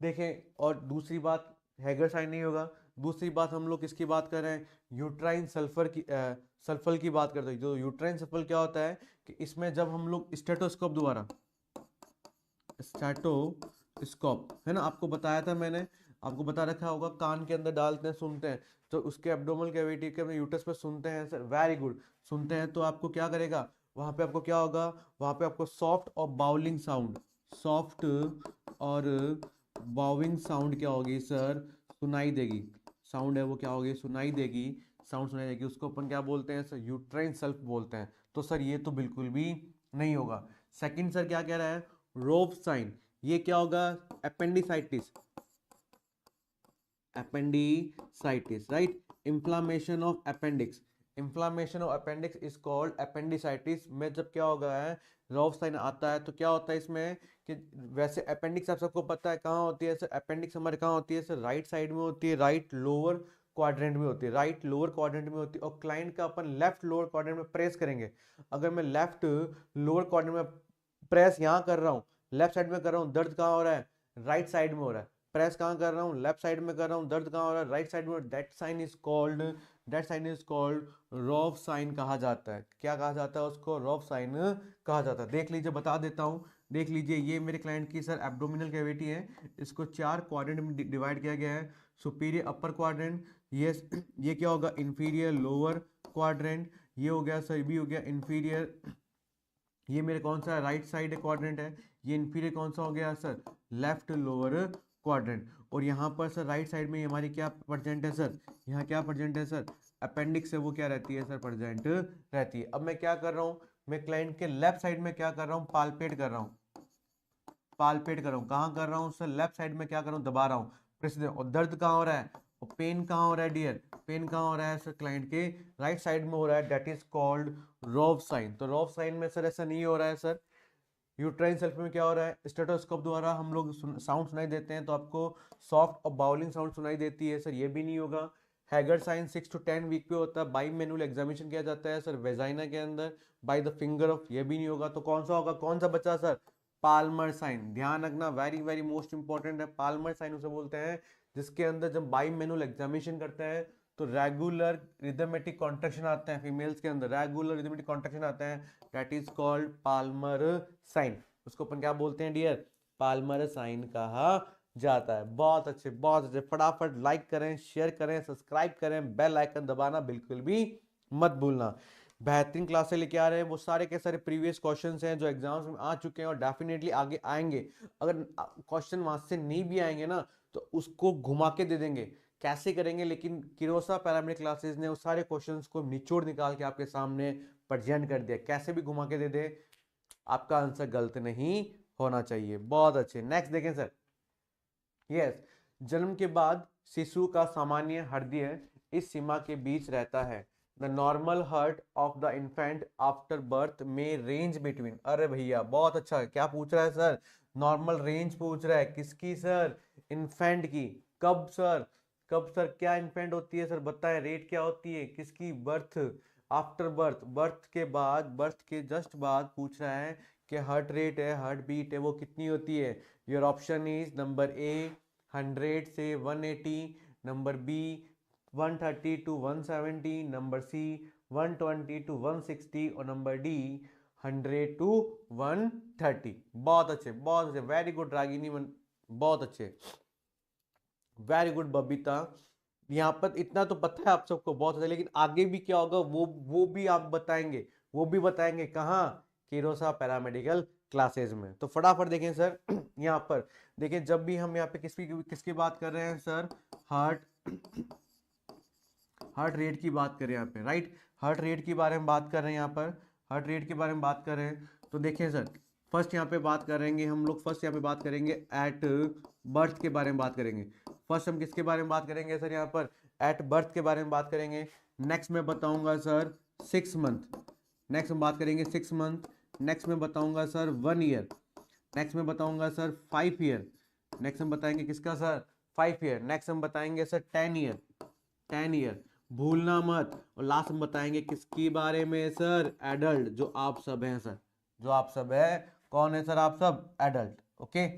[SPEAKER 1] देखें, और दूसरी बात हैगर साइन नहीं होगा। दूसरी बात हम लोग किसकी बात कर रहे हैं, यूट्राइन सल्फर की सल्फर की बात करते हैं। जो यूट्राइन सल्फर क्या होता है कि इसमें जब हम लोग स्टेटोस्कोप द्वारा, स्टेटोस्कोप है ना, आपको बताया था मैंने, आपको बता रखा होगा, कान के अंदर डालते हैं, सुनते हैं, तो उसके एब्डोमल कैविटी के यूटस पे सुनते हैं सर, वेरी गुड, सुनते हैं तो आपको क्या करेगा, वहां पे आपको क्या होगा, वहां पे आपको सॉफ्ट और बाउलिंग साउंड, सॉफ्ट और बाउलिंग साउंड क्या होगी सर, सुनाई देगी। साउंड है वो क्या होगी, सुनाई देगी, साउंड सुनाई देगी, उसको अपन क्या बोलते हैं सर, यूट्राइन सल्फ बोलते हैं। तो सर ये तो बिल्कुल भी नहीं होगा। सेकंड सर क्या कह रहा है, रोव साइन, ये क्या होगा, appendicitis, appendicitis right, inflammation of appendix, inflammation of appendix is called appendicitis में जब क्या होगा है, रोव साइन आता है तो क्या होता है इसमें कि वैसे अपेंडिक्स आप सबको पता है कहाँ होती है सर, अपेंडिक्स हमारे कहाँ होती है सर, राइट साइड में होती है, राइट लोअर क्वाड्रेंट में होती है, राइट लोअर क्वाड्रेंट में होती है, और क्लाइंट का अपन लेफ्ट लोअर क्वाड्रेंट में प्रेस करेंगे। अगर मैं लेफ्ट लोअर क्वाड्रेंट में प्रेस यहाँ कर रहा हूँ, लेफ्ट साइड में कर रहा हूँ, दर्द कहाँ हो रहा है, राइट साइड में हो रहा है। प्रेस कहाँ कर रहा हूँ, लेफ्ट साइड में कर रहा हूँ, दर्द कहाँ हो रहा है, राइट साइड में। That sign is called, that sign is called Rove sign कहा जाता है। क्या कहा जाता है उसको, रोव साइन कहा जाता है। देख लीजिए, बता देता हूँ, देख लीजिए, ये मेरे क्लाइंट की सर एब्डोमिनल कैविटी है, इसको 4 क्वाड्रेंट में डिवाइड किया गया है। सुपीरियर अपर क्वाड्रेंट, ये क्या होगा, इंफीरियर लोअर क्वाड्रेंट, ये हो गया सर, भी हो गया इंफीरियर, ये मेरे कौन सा राइट साइड क्वाड्रेंट है, ये इंफीरियर कौन सा हो गया सर, लेफ्ट लोअर क्वाड्रेंट। और यहाँ पर सर राइट साइड में हमारी क्या प्रेजेंट है सर, यहाँ क्या प्रेजेंट है सर, अपेंडिक्स है वो क्या रहती है सर, प्रेजेंट रहती है। अब मैं क्या कर रहा हूँ, मैं क्लाइंट के लेफ्ट साइड में क्या कर रहा हूँ, पालपेट कर रहा हूँ, पालपेट कर रहा हूँ, कहाँ कर रहा हूँ सर, लेफ्ट साइड में क्या कर रहा हूँ, दबा रहा हूँ, प्रेस दे, और दर्द कहाँ हो रहा है, और पेन कहाँ हो रहा है डियर, पेन कहाँ हो रहा है सर, क्लाइंट के राइट साइड में हो रहा है, that is called Rove sign. तो रोव साइन में सर ऐसा नहीं हो रहा है सर, यूट्राइन सेल्फ में क्या हो रहा है, स्टेटोस्कोप द्वारा हम लोग साउंड सुनाई देते हैं तो आपको सॉफ्ट और बाउलिंग साउंड सुनाई देती है सर, ये भी नहीं होगा। हैगर साइन 6 to 10 वीक पे होता है, बाई मैनुअल एग्जामिनेशन किया जाता है सर वेजाइना के अंदर बाय द फिंगर ऑफ, ये भी नहीं होगा। तो कौन सा होगा, कौन सा बचा सर, पाल्मर साइन। ध्यान रखना, वेरी वेरी मोस्ट इंपॉर्टेंट है, पाल्मर साइन उसे बोलते हैं जिसके अंदर जब बाई मैनुअल एग्जामिनेशन करते हैं तो रेगुलर रिदमेटिक कॉन्ट्रैक्शन आते हैं फीमेल्स के अंदर, रेगुलर रिदमेटिक कॉन्ट्रैक्शन आते हैं, that is called Palmer sign. उसको अपन क्या बोलते हैं डियर, पाल्मर साइन कहा जाता है। बहुत अच्छे, बहुत अच्छे, फटाफट लाइक करें, शेयर करें, सब्सक्राइब करें, बेल आइकन दबाना बिल्कुल भी मत भूलना। बेहतरीन क्लासें लेके आ रहे हैं, वो सारे के सारे प्रीवियस क्वेश्चंस हैं जो एग्जाम्स में आ चुके हैं और डेफिनेटली आगे आएंगे। अगर क्वेश्चन वहां से नहीं भी आएंगे ना तो उसको घुमा के दे देंगे, कैसे करेंगे, लेकिन किरोसा पैरामेडिक क्लासेस ने वो सारे क्वेश्चंस को निचोड़ निकाल के आपके सामने प्रेजेंट कर दिया, कैसे भी घुमा के दे दे, आपका आंसर गलत नहीं होना चाहिए। बहुत अच्छे, नेक्स्ट देखें सर, यस, जन्म के बाद शिशु का सामान्य हृदय इस सीमा के बीच रहता है, the normal heart of the infant after birth में रेंज बिटवीन, अरे भैया बहुत अच्छा, क्या पूछ रहा है सर, नॉर्मल रेंज पूछ रहा है, किसकी सर, इन्फेंट की, कब सर, कब सर, क्या इन्फेंट होती है सर बताएं, रेट क्या होती है किसकी, बर्थ, आफ्टर बर्थ, बर्थ के बाद, बर्थ के जस्ट बाद पूछ रहा है कि हार्ट रेट है, हार्ट बीट है वो कितनी होती है। Your option is number A 100 से 180, number B 130 to 170, number C 120 to 160 और नंबर डी 100 to 130। बहुत अच्छे, बहुत अच्छे, वेरी गुड रागिनी, बहुत अच्छे, वेरी गुड बबीता। यहाँ पर इतना तो पता है आप सबको, बहुत अच्छा, लेकिन आगे भी क्या होगा वो भी आप बताएंगे, वो भी बताएंगे कहाँ, किरोसा पैरामेडिकल क्लासेज में। तो फटाफट देखें सर यहाँ पर देखिए, जब भी हम यहाँ पे किसकी बात कर रहे हैं सर, हार्ट रेट की बात करें यहाँ पे, राइट, हार्ट रेट के बारे में बात कर रहे हैं यहाँ पर, हार्ट रेट के बारे में बात कर रहे हैं। तो देखिए सर, फर्स्ट यहाँ पे बात करेंगे हम लोग, फर्स्ट यहाँ पे बात करेंगे एट बर्थ के बारे में बात करेंगे। फर्स्ट हम किसके बारे में बात करेंगे सर, यहाँ पर एट बर्थ के बारे में बात करेंगे। नेक्स्ट मैं बताऊंगा सर 6 मंथ, नेक्स्ट हम बात करेंगे 6 मंथ। नेक्स्ट मैं बताऊंगा सर 1 ईयर। नेक्स्ट मैं बताऊंगा सर 5 ईयर। नेक्स्ट हम बताएंगे किसका सर, 5 ईयर। नेक्स्ट हम बताएंगे सर 10 ईयर, 10 ईयर, भूलना मत। और लास्ट हम बताएंगे किसके बारे में सर, एडल्ट, जो आप सब हैं सर, जो आप सब है, कौन है सर, आप सब एडल्ट। ओके,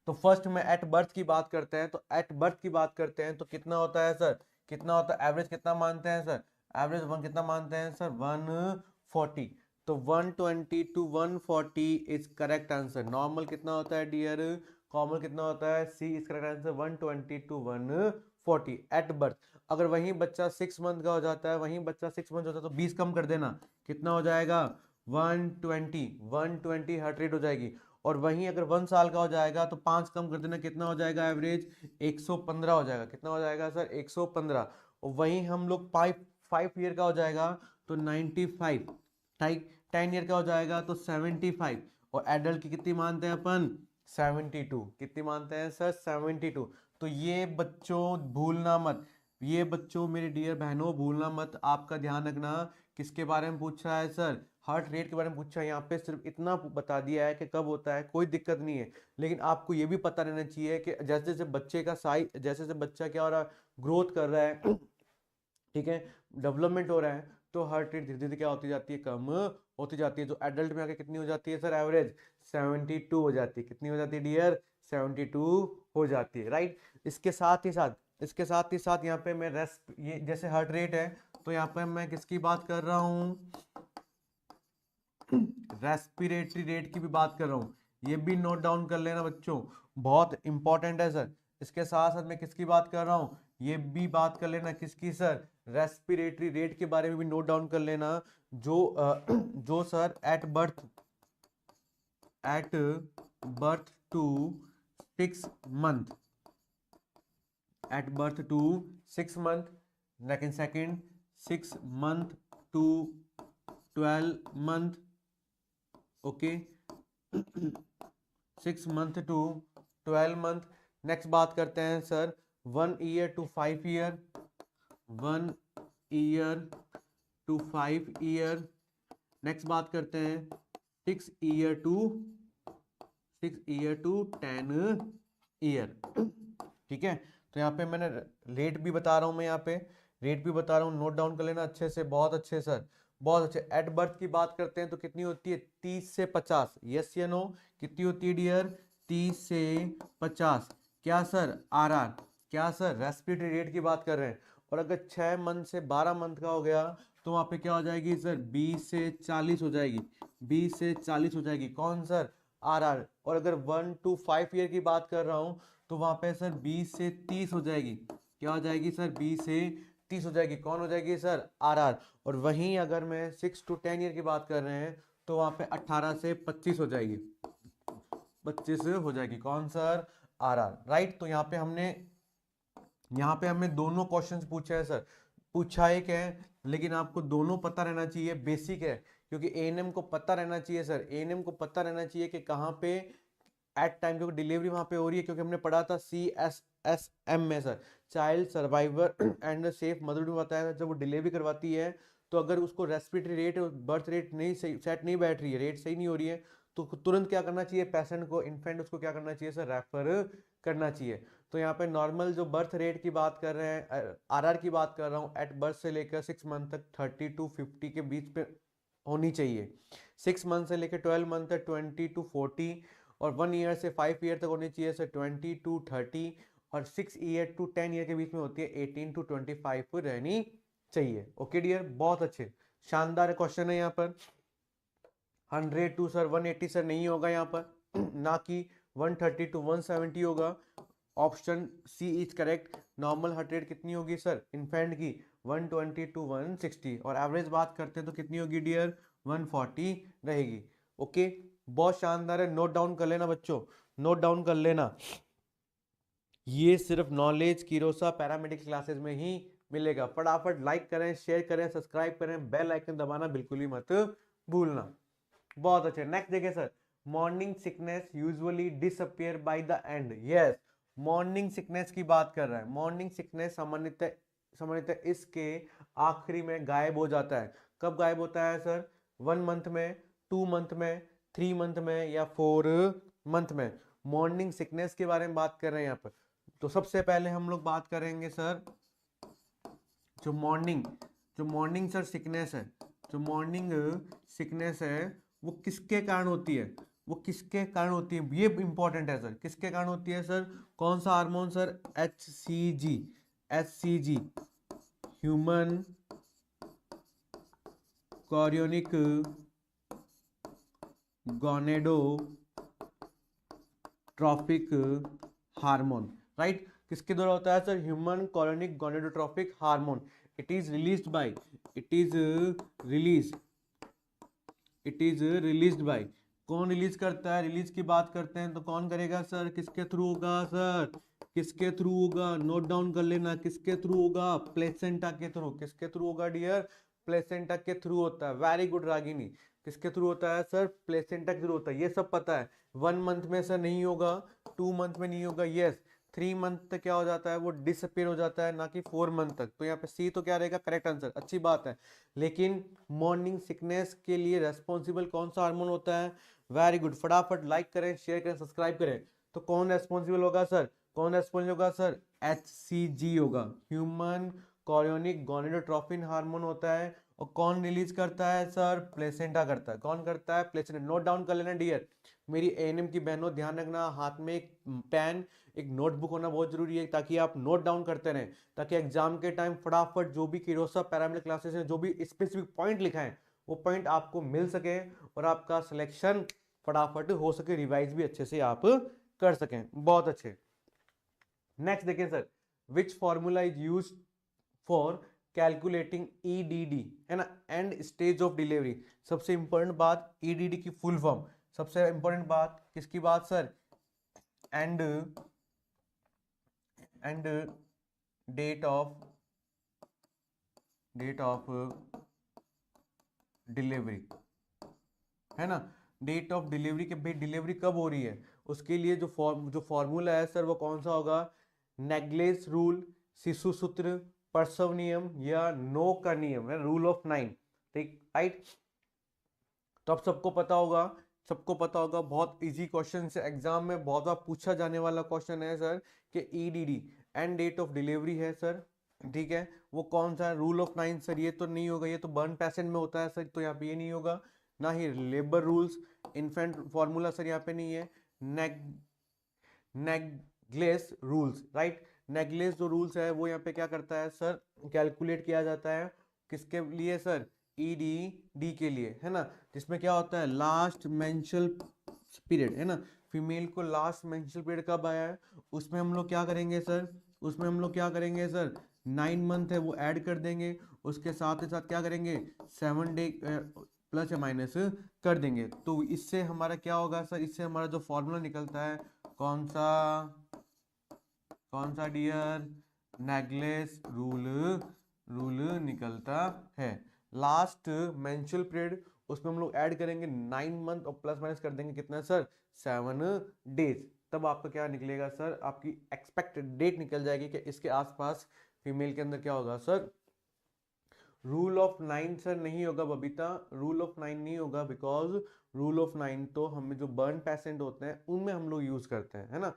[SPEAKER 1] तो फर्स्ट में एट बर्थ की बात करते हैं। तो एट बर्थ की बात करते हैं तो कितना होता है सर, कितना होता है, एवरेज कितना मानते हैं सर, एवरेज वन कितना मानते हैं सर, 140। तो 120 to 140 is correct answer. Normal कितना होता है डियर, कॉमन कितना होता है, C is correct answer, 120 to 140 at birth. अगर वही बच्चा 6 मंथ का हो जाता है, वही बच्चा 6 मंथ होता है, तो 20 कम कर देना, कितना हो जाएगा 120 हार्ट रेट हो जाएगी। और वहीं अगर 1 साल का हो जाएगा तो 5 कम कर देना, कितना हो जाएगा एवरेज 115 हो जाएगा। कितना हो जाएगा सर 115। और वहीं हम लोग 5 ईयर का हो जाएगा तो 95, 10 ईयर का हो जाएगा तो 75। और एडल्ट की कितनी मानते हैं अपन, 72। कितनी मानते हैं सर, 72। तो ये बच्चों भूलना मत, ये बच्चों मेरे डियर बहनों भूलना मत, आपका ध्यान रखना। किसके बारे में पूछ रहा है सर, हार्ट रेट के बारे में पूछा है। यहाँ पे सिर्फ इतना बता दिया है कि कब होता है, कोई दिक्कत नहीं है। लेकिन आपको ये भी पता रहना चाहिए कि जैसे जैसे बच्चे का साइज, जैसे जैसे बच्चा क्या हो रहा है, ग्रोथ कर रहा है, ठीक है, डेवलपमेंट हो रहा है, तो हार्ट रेट धीरे धीरे क्या होती जाती है, कम होती जाती है। जो एडल्ट में आके कितनी हो जाती है सर, एवरेज 72 हो जाती है। कितनी हो जाती है डियर, 72 हो जाती है, राइट। इसके साथ ही साथ यहाँ पे मैं ये जैसे हार्ट रेट है, तो यहाँ पे मैं किसकी बात कर रहा हूँ, रेस्पिरेटरी रेट की भी बात कर रहा हूँ। ये भी नोट डाउन कर लेना बच्चों, बहुत इंपॉर्टेंट है सर। इसके साथ साथ मैं किसकी बात कर रहा हूँ, ये भी बात कर लेना, किसकी सर, रेस्पिरेटरी रेट के बारे में भी नोट डाउन कर लेना। जो sir at birth to 6 month, at birth to 6 month, लेकिन second 6 month to 12 month, okay, 6 month to 12 month. Next बात करते हैं sir 1 year to 5 year, 1 year to 5 year. Next बात करते हैं 6 ईयर टू 10 ईयर, ठीक है। तो यहाँ पे मैंने रेट भी बता रहा हूँ, मैं यहाँ पे रेट भी बता रहा हूँ, नोट डाउन कर लेना अच्छे से, बहुत अच्छे सर, बहुत अच्छे। एट बर्थ की बात करते हैं तो कितनी होती है, 30 से 50, यस या नो, कितनी होती है डियर, 30 से 50। क्या सर, आर, क्या सर, रेस्पिरेटरी रेट की बात कर रहे हैं। और अगर 6 मंथ से 12 मंथ का हो गया तो वहाँ पे क्या हो जाएगी सर, 20 से 40 हो जाएगी, 20 से 40 हो जाएगी, कौन सर, आर। और अगर 1 to 5 ईयर की बात कर रहा हूँ तो वहाँ पे सर 20 से 30 हो जाएगी। क्या हो जाएगी सर, 20 से 30 हो जाएगी, कौन हो जाएगी सर, आर। और वहीं अगर मैं 6 to 10 ईयर की बात कर रहे हैं तो वहाँ पे 18 से 25 हो जाएगी, 25 हो जाएगी, कौन सर, आर, राइट। तो यहाँ पे हमने दोनों क्वेश्चंस पूछे हैं सर, पूछा एक है, लेकिन आपको दोनों पता रहना चाहिए, बेसिक है। क्योंकि एएनएम को पता रहना चाहिए सर, एएनएम को पता रहना चाहिए कि कहाँ पे एट टाइम, क्योंकि डिलीवरी वहां पे हो रही है, क्योंकि हमने पढ़ा था CSSM में sir, child survivor and safe mother में बताया था, जब वो डिलीवरी करवाती है तो अगर उसको रेस्पिरेटरी रेट, बर्थ रेट नहीं सही सेट नहीं बैठ रही है, रेट सही नहीं हो रही है, तो तुरंत क्या करना चाहिए, पेशेंट को, इन्फेंट उसको क्या करना चाहिए सर, रेफर करना चाहिए। तो यहाँ पे नॉर्मल जो बर्थ रेट की बात कर रहे हैं, आरआर की बात कर रहा हूँ, एट बर्थ से लेकर 6 मंथ तक 30 to 50 के बीच पे होनी चाहिए। 6 मंथ से लेकर 12 मंथ तक 20 to 40, और 1 ईयर से 5 ईयर तक होनी चाहिए सर 20 to 30, और 6 ईयर टू 10 ईयर के बीच में होती है 18 to 25 रहनी चाहिए। ओके डियर, बहुत अच्छे, शानदार क्वेश्चन है यहाँ पर। 100 to सर 180 सर नहीं होगा यहाँ पर, ना कि 130 to 170 होगा। Option C is correct. Normal heart rate कितनी होगी सर, इन्फेंट की 120 to 160, और एवरेज बात करते हैं तो कितनी होगी डियर, 140 रहेगी। ओके, बहुत शानदार है, नोट डाउन कर लेना बच्चों, नोट डाउन कर लेना। ये सिर्फ नॉलेज किरोसा पैरामेडिक क्लासेस में ही मिलेगा। फटाफट लाइक करें, शेयर करें, सब्सक्राइब करें, बेल आइकन दबाना बिल्कुल भी मत भूलना। बहुत अच्छे, नेक्स्ट देखिए sir, morning sickness usually disappear by the end. Yes, morning sickness की बात कर रहा है। मॉर्निंग सिकनेस सामान्यतः सामान्यतः इसके आखिरी में गायब हो जाता है। कब गायब होता है सर? 1 मंथ में, 2 मंथ में, 3 मंथ में या 4 मंथ में। मॉर्निंग सिकनेस के बारे में बात कर रहे हैं यहाँ पर। तो सबसे पहले हम लोग बात करेंगे सर, जो मॉर्निंग सर सिकनेस है, जो मॉर्निंग सिकनेस है वो किसके कारण होती है? वो किसके कारण होती है, ये इंपॉर्टेंट है सर। किसके कारण होती है सर? कौन सा hormone sir? HCG, HCG, human chorionic gonadotropic hormone, right. किसके द्वारा होता है sir? Human chorionic gonadotropic hormone. It is released by, it is released by, कौन रिलीज करता है? रिलीज की बात करते हैं तो कौन करेगा सर? किसके थ्रू होगा सर? किसके थ्रू होगा? नोट डाउन कर लेना, किसके थ्रू होगा? प्लेसेंटा के थ्रू। किसके थ्रू होगा डियर? प्लेसेंटा के थ्रू होता है। वेरी गुड रागिनी, किसके थ्रू होता है सर? प्लेसेंटा के थ्रू होता है, ये सब पता है। 1 मंथ में सर नहीं होगा, 2 मंथ में नहीं होगा, यस। 3 मंथ तक क्या हो जाता है? वो डिसअपियर हो जाता है, ना कि 4 मंथ तक। तो यहाँ पे सी तो क्या रहेगा? करेक्ट आंसर, अच्छी बात है। लेकिन मॉर्निंग सिकनेस के लिए रेस्पॉन्सिबल कौन सा हार्मोन होता है? वेरी गुड, फटाफट लाइक करें, शेयर करें, सब्सक्राइब करें। तो कौन रेस्पॉन्सिबल होगा सर? कौन रेस्पॉन्सिबल होगा सर? HCG होगा, ह्यूमन कोरियोनिक गोनेडोट्रोपिन हार्मोन होता है। और कौन रिलीज करता है सर? प्लेसेंटा करता है। कौन करता है? प्लेसेंटा। नोट डाउन कर लेना डियर, मेरी एएनएम की बहनों, ध्यान रखना, हाथ में एक पेन, एक नोटबुक होना बहुत जरूरी है, ताकि आप नोट डाउन करते रहें, ताकि एग्जाम के टाइम फटाफट जो भी किरोसा पैरामेडिक क्लासेस हैं, जो भी स्पेसिफिक पॉइंट लिखा है, वो पॉइंट आपको मिल सके और आपका सिलेक्शन फटाफट हो सके, रिवाइज भी अच्छे से आप कर सकें। बहुत अच्छे, नेक्स्ट देखें sir, which formula is use for calculating EDD, है ना, एंड स्टेज ऑफ डिलीवरी। सबसे इंपॉर्टेंट बात, EDD की फुल फॉर्म। सबसे इंपॉर्टेंट बात किसकी बात sir? End date of delivery, है ना। डेट ऑफ डिलीवरी के भाई डिलीवरी कब हो रही है, उसके लिए जो फॉर्मूला है सर, वो कौन सा होगा? नेग्लेस रूल, शिशु सूत्र, प्रसव नियम या नो का नियम, है रूल ऑफ 9, ठीक, राइट। तो अब सबको पता होगा, सबको पता होगा, बहुत इजी क्वेश्चन है, एग्जाम में बहुत बार पूछा जाने वाला क्वेश्चन है सर, कि EDD end date of delivery है सर, ठीक है। वो कौन सा है? रूल ऑफ 9 सर, ये तो नहीं होगा, ये तो बर्न पेशेंट में होता है सर, तो यहाँ पे ये नहीं होगा। ना ही labour rules, infant formula sir यहाँ पे नहीं है। नेग नेग्लेस रूल्स, राइट। नेग्लेस जो रूल्स है वो यहाँ पे क्या करता है सर? कैलकुलेट किया जाता है किसके लिए सर? EDD के लिए, है ना। जिसमें क्या होता है? लास्ट मेंस्ट्रुअल पीरियड, है ना। फीमेल को लास्ट मेंस्ट्रुअल पीरियड कब आया है, उसमें हम लोग क्या करेंगे सर? उसमें हम लोग क्या करेंगे सर? 9 मंथ है वो ऐड कर देंगे, उसके साथ ही साथ क्या करेंगे? 7 डे प्लस या माइनस कर देंगे। तो इससे हमारा क्या होगा सर? इससे हमारा जो फॉर्मूला निकलता है, कौन सा डियर? नेग्लेस रूल निकलता है। लास्ट मेंस्ट्रुअल पीरियड, उसमें हम लोग ऐड करेंगे 9 मंथ और प्लस माइनस कर देंगे कितना सर? 7 डेज। तब आपका क्या निकलेगा सर? आपकी एक्सपेक्टेड डेट निकल जाएगी कि इसके आसपास फीमेल के अंदर क्या होगा सर? रूल ऑफ 9 सर नहीं होगा बबीता, रूल ऑफ 9 नहीं होगा, बिकॉज रूल ऑफ 9 तो हमें जो बर्न पेशेंट होते हैं उनमें हम लोग यूज करते हैं, है ना।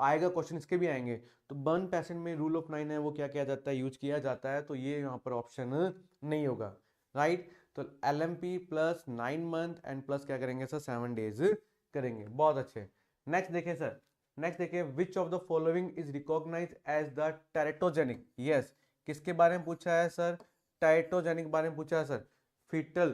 [SPEAKER 1] आएगा क्वेश्चन इसके भी आएंगे। तो बर्न पेशेंट में रूल ऑफ 9 है वो क्या किया जाता है? यूज किया जाता है, तो ये यहाँ पर ऑप्शन नहीं होगा, राइट। तो LMP plus 9 month and plus क्या करेंगे सर? 7 डेज करेंगे। बहुत अच्छे, नेक्स्ट देखें सर, नेक्स्ट देखें, which of the following is recognise as the teratogenic. Yes, किसके बारे में पूछा है सर? टाइटोजेनिक बारे में पूछा है सर। फीटल